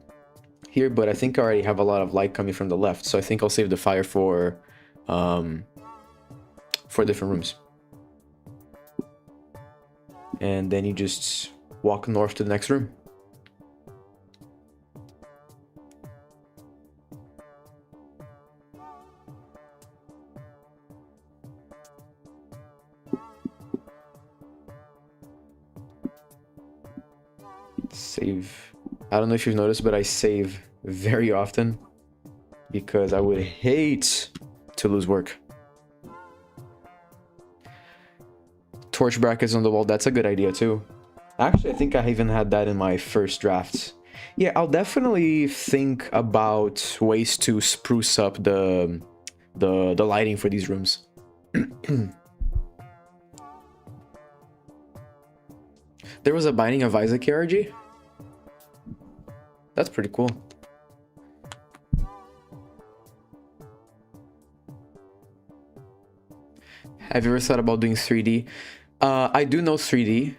here, but I think I already have a lot of light coming from the left, so I think I'll save the fire for different rooms. And then you just walk north to the next room. Save. I don't know if you've noticed, but I save very often because I would hate to lose work. Torch brackets on the wall, that's a good idea too. Actually, I think I even had that in my first drafts. Yeah, I'll definitely think about ways to spruce up the lighting for these rooms. There was a Binding of Isaac KRG? That's pretty cool. Have you ever thought about doing 3D? I do know 3D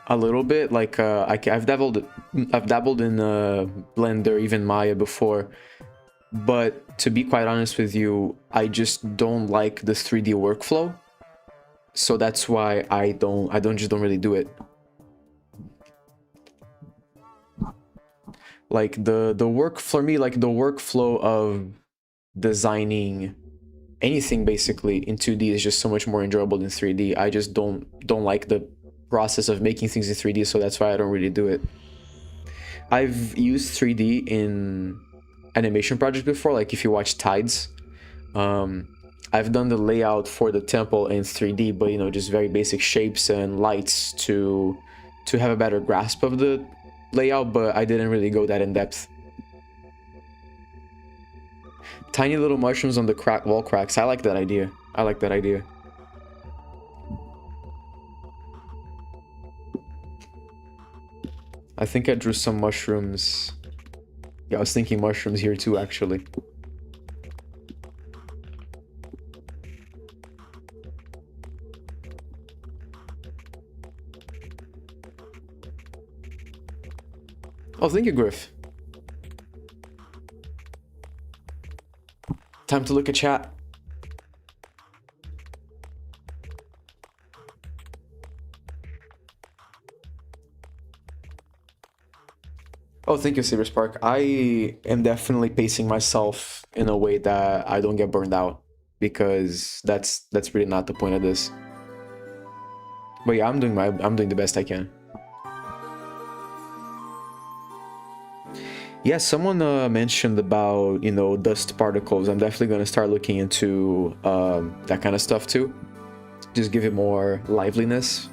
a little bit. Like I've dabbled in Blender, even Maya before. But to be quite honest with you, I just don't like the 3D workflow. So that's why I don't really do it. Like the work for me, like the workflow of designing anything basically in 2D is just so much more enjoyable than 3D. I just don't like the process of making things in 3D, so that's why I don't really do it. I've used 3D in animation projects before, like if you watch Tides. I've done the layout for the temple in 3D, but you know, just very basic shapes and lights to have a better grasp of the layout, but I didn't really go that in depth. Tiny little mushrooms on the wall cracks. I like that idea. I think I drew some mushrooms. Yeah, I was thinking mushrooms here too, actually. Oh, thank you, Griff. Time to look at chat. Oh, thank you, Saber Spark. I am definitely pacing myself in a way that I don't get burned out, because that's really not the point of this. But yeah, I'm doing the best I can. Yeah, someone mentioned about, you know, dust particles. I'm definitely going to start looking into that kind of stuff too. Just give it more liveliness.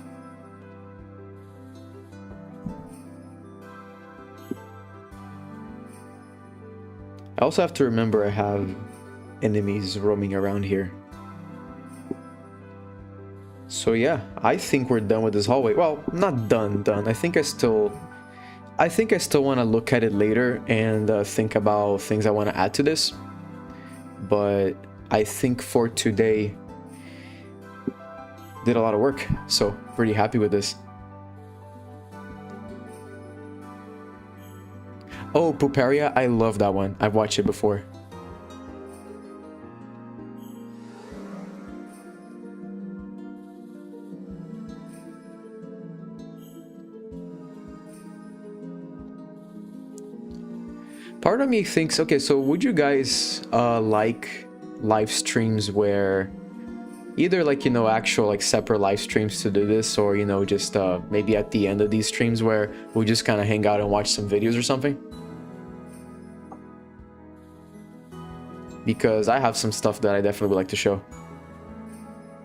I also have to remember I have enemies roaming around here. So yeah, I think we're done with this hallway. Well, not done. I think I still want to look at it later and think about things I want to add to this. But I think for today, did a lot of work. So pretty happy with this. Oh, Puparia, I love that one. I've watched it before. Part of me thinks, okay, so would you guys like live streams where either like, you know, actual like separate live streams to do this, or, you know, just maybe at the end of these streams where we just kind of hang out and watch some videos or something? Because I have some stuff that I definitely would like to show.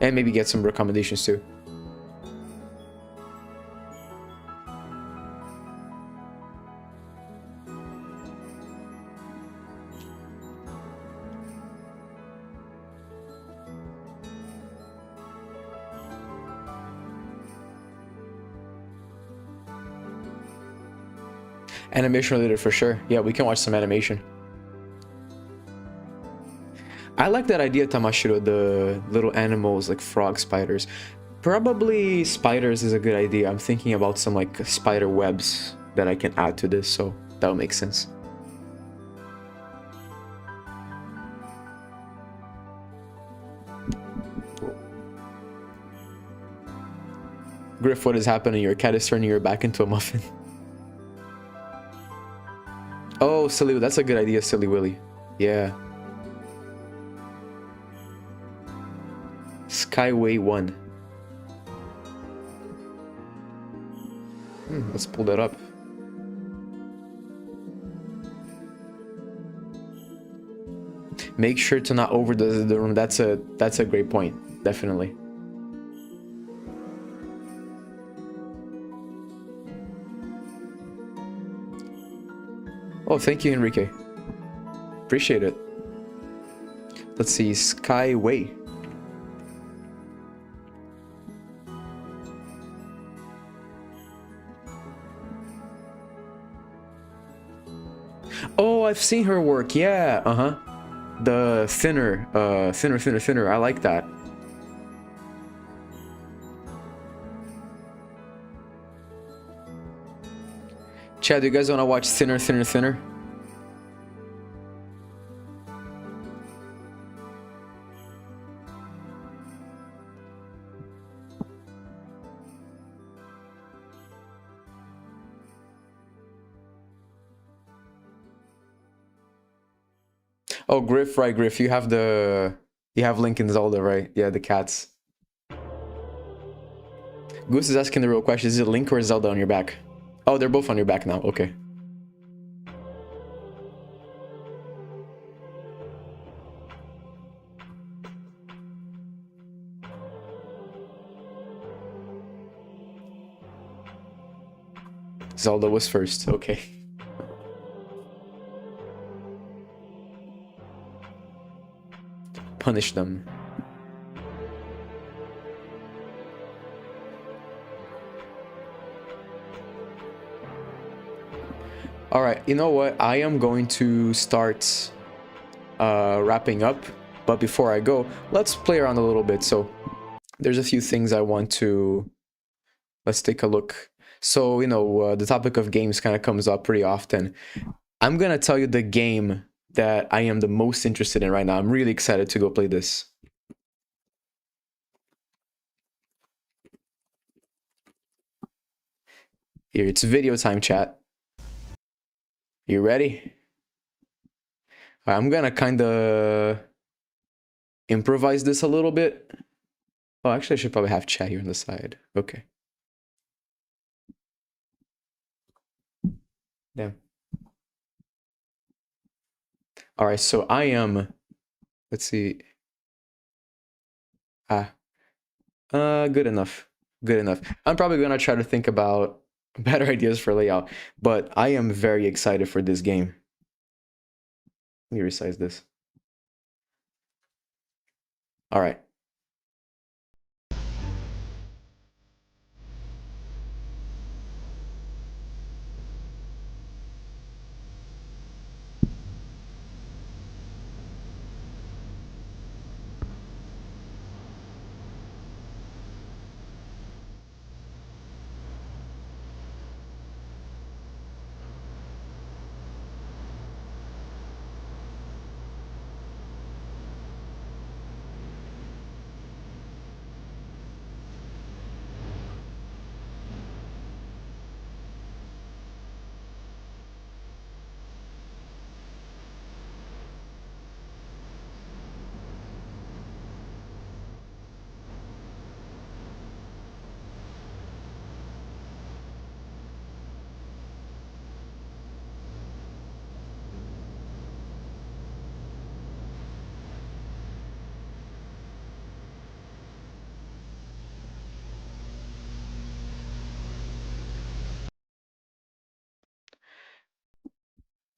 And maybe get some recommendations too. Animation related for sure. Yeah, we can watch some animation. I like that idea, Tamashiro, the little animals like frog spiders. Probably spiders is a good idea. I'm thinking about some like spider webs that I can add to this, so that would make sense. Griff, what is happening? Your cat is turning your back into a muffin. Oh, Silly, that's a good idea, Silly Willy. Yeah. Skyway 1. Let's pull that up. Make sure to not overdose the room. That's a great point. Definitely. Oh, thank you, Enrique. Appreciate it. Let's see, Skyway. Oh, I've seen her work. Yeah, the thinner. I like that. Chad, do you guys want to watch Thinner? Oh, Griff, right, Griff. You have Link and Zelda, right? Yeah, the cats. Goose is asking the real question. Is it Link or Zelda on your back? Oh, they're both on your back now. Okay. Zelda was first. Okay. Punish them. All right, you know what? I am going to start wrapping up, but before I go, let's play around a little bit. So there's a few things I want to... Let's take a look. So, the topic of games kind of comes up pretty often. I'm going to tell you the game that I am the most interested in right now. I'm really excited to go play this. Here, it's video time, chat. You ready? I'm going to kind of improvise this a little bit. Oh, actually, I should probably have chat here on the side. Okay. Damn. All right, so I am... Let's see. Good enough. Good enough. I'm probably gonna try to think about better ideas for layout, but I am very excited for this game. Let me resize this. All right.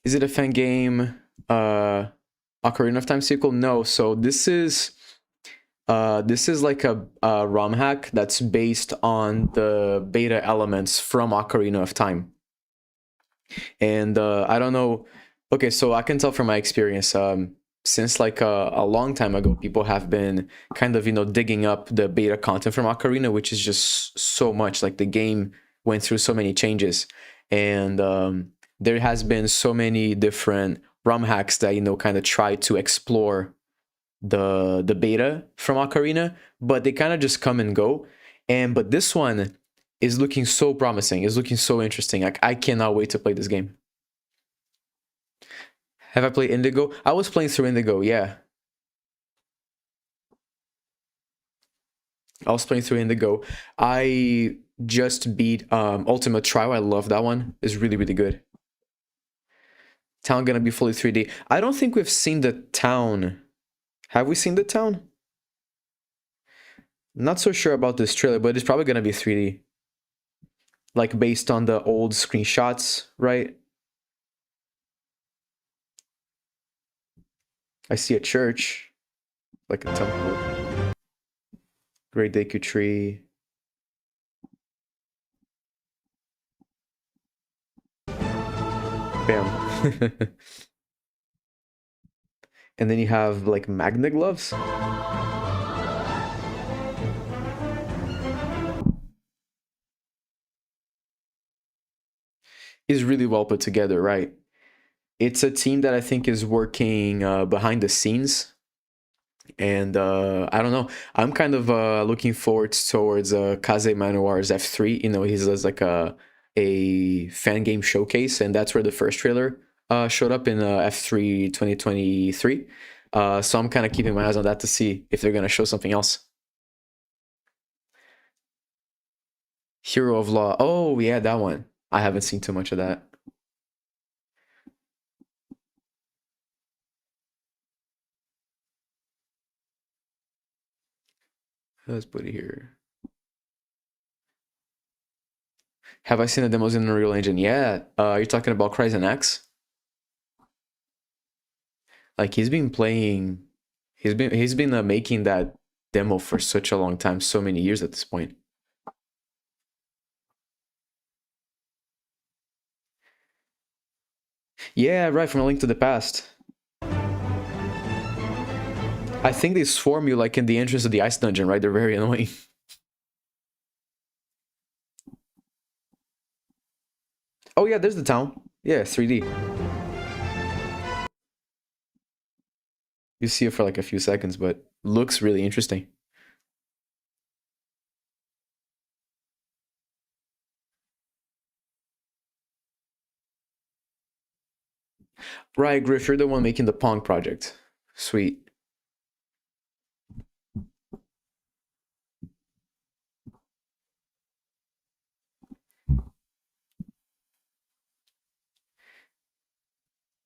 Is it a fan game? Ocarina of Time sequel? No. So this is like a ROM hack that's based on the beta elements from Ocarina of Time. And I don't know. Okay, so I can tell from my experience, since like a long time ago, people have been kind of, digging up the beta content from Ocarina, which is just so much. Like the game went through so many changes. And there has been so many different ROM hacks that, kind of try to explore the beta from Ocarina, but they kind of just come and go. But this one is looking so promising. It's looking so interesting. Like I cannot wait to play this game. Have I played Indigo? I was playing through Indigo, yeah. I was playing through Indigo. I just beat Ultimate Trial. I love that one. It's really, really good. Town gonna be fully 3D. I don't think we've seen the town. Have we seen the town? Not so sure about this trailer, but it's probably gonna be 3D. Like based on the old screenshots, right? I see a church, like a temple. Great Deku Tree. Bam. And then you have like magnet gloves. Is really well put together, right? It's a team that I think is working behind the scenes, and I don't know. I'm kind of looking forward towards Kaze Manoir's F3. He does like a fan game showcase, and that's where the first trailer showed up in F3 2023. So I'm kind of keeping my eyes on that to see if they're gonna show something else. Hero of Law. Oh yeah, that one. I haven't seen too much of that. Let's put it here. Have I seen the demos in Unreal Engine? Yeah. You're talking about Cryzen X? Like he's been playing, he's been making that demo for such a long time, so many years at this point. Yeah, right, from A Link to the Past. I think they swarm you like in the entrance of the ice dungeon, right? They're very annoying. Oh yeah, there's the town. Yeah, 3D. You see it for like a few seconds, but looks really interesting. Right, Griff, you're the one making the Pong project. Sweet.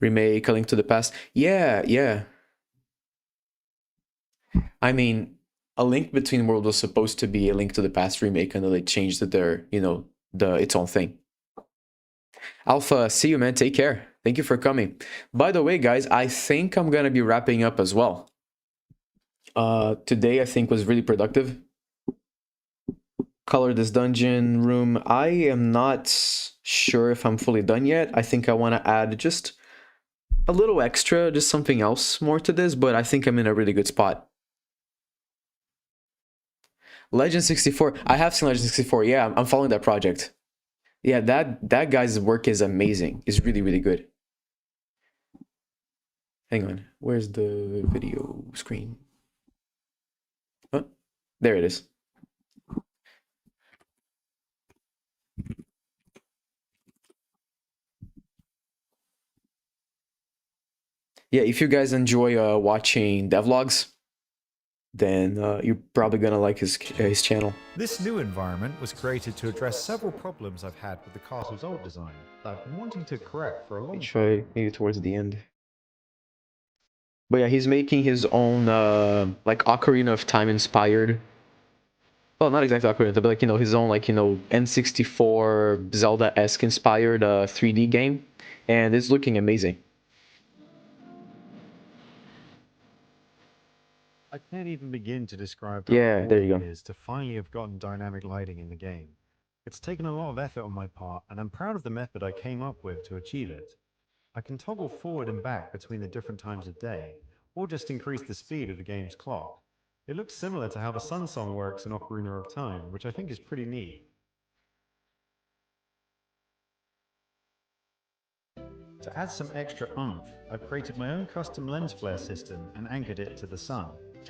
Remake A Link to the Past. Yeah, yeah. I mean, A Link Between Worlds was supposed to be a Link to the Past remake, and then they changed it their, its own thing. Alpha, see you, man. Take care. Thank you for coming. By the way, guys, I think I'm gonna be wrapping up as well. Today I think was really productive. Color this dungeon room. I am not sure if I'm fully done yet. I think I want to add just a little extra, just something else more to this, but I think I'm in a really good spot. Legend 64. I have seen Legend 64. Yeah, I'm following that project. Yeah, that guy's work is amazing. It's really, really good. Hang on. Where's the video screen? Huh? There it is. Yeah, if you guys enjoy watching devlogs, then you're probably gonna like his channel. This new environment was created to address several problems I've had with the castle's old design that I've been wanting to correct for a long time. Try maybe towards the end. But yeah, he's making his own like Ocarina of Time inspired. Well, not exactly Ocarina, but like his own like N64 Zelda-esque inspired 3D game, and it's looking amazing. I can't even begin to describe how Yeah, there you rewarding go. it is to finally have gotten dynamic lighting in the game. It's taken a lot of effort on my part, and I'm proud of the method I came up with to achieve it. I can toggle forward and back between the different times of day, or just increase the speed of the game's clock. It looks similar to how the Sun Song works in Ocarina of Time, which I think is pretty neat. To add some extra oomph, I've created my own custom lens flare system and anchored it to the sun.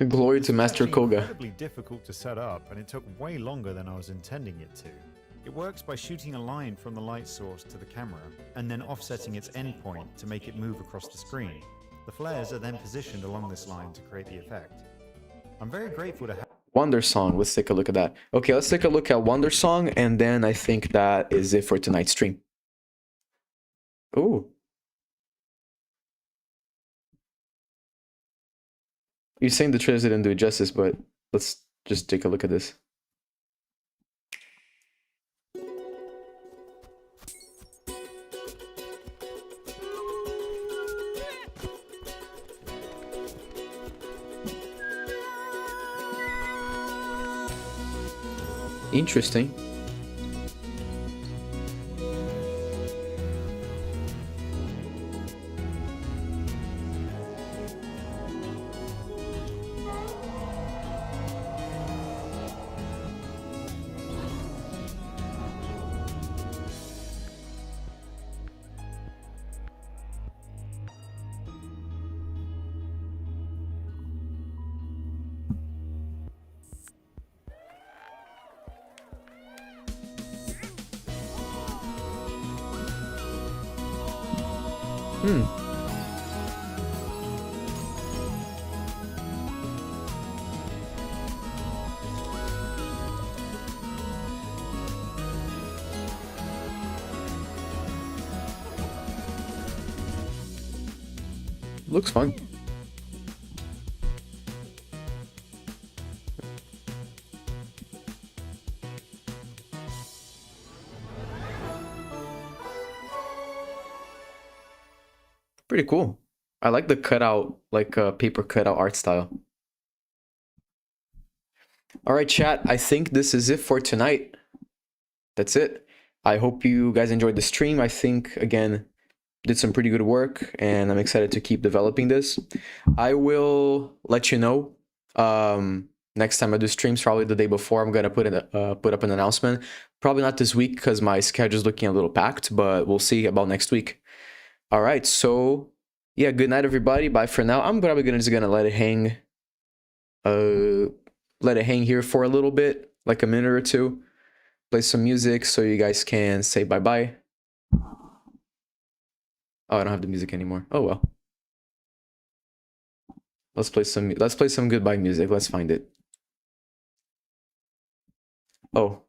Glory This to was Master actually Koga. incredibly difficult to set up, and it took way longer than I was intending it to. It works by shooting a line from the light source to the camera, and then offsetting its endpoint to make it move across the screen. The flares are then positioned along this line to create the effect. I'm very grateful to have Wonder Song. Let's take a look at that. Okay, let's take a look at Wonder Song, and then I think that is it for tonight's stream. Ooh. You're saying the trailers didn't do it justice, but let's just take a look at this. Interesting. Looks fun. Pretty cool. I like the cutout, like paper cutout art style. All right, chat. I think this is it for tonight. That's it. I hope you guys enjoyed the stream. I think, again, did some pretty good work, and I'm excited to keep developing this. I will let you know next time I do streams, probably the day before. I'm gonna put up an announcement. Probably not this week because my schedule is looking a little packed, but we'll see about next week. All right, so yeah, good night, everybody. Bye for now. I'm probably just gonna let it hang. Let it hang here for a little bit, like a minute or two. Play some music so you guys can say bye bye. Oh, I don't have the music anymore. Oh well. Let's play some goodbye music. Let's find it. Oh.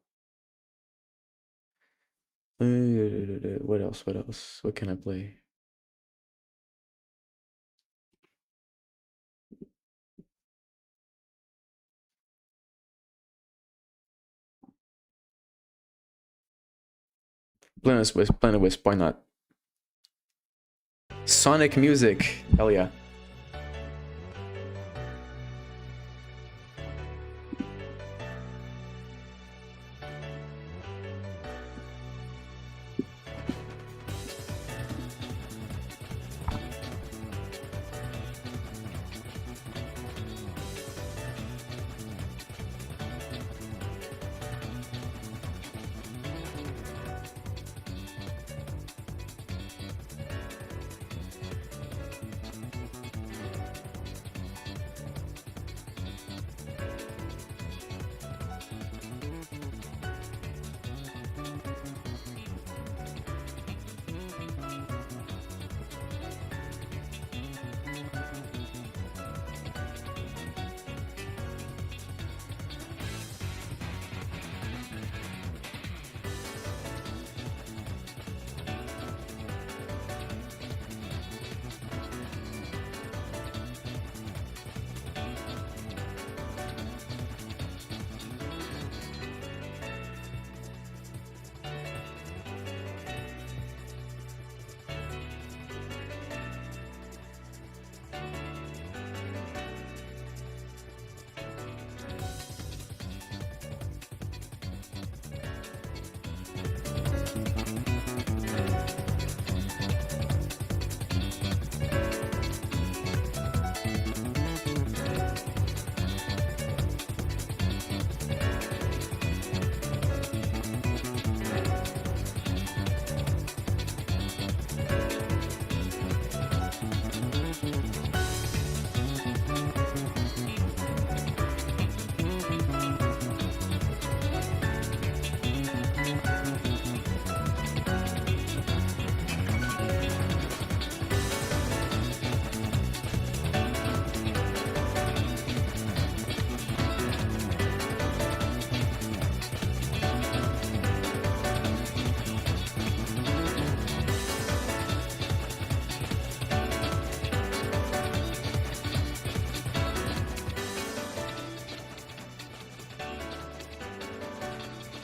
What else? What else? What can I play? Planet Wisp, why not? Sonic music. Hell yeah.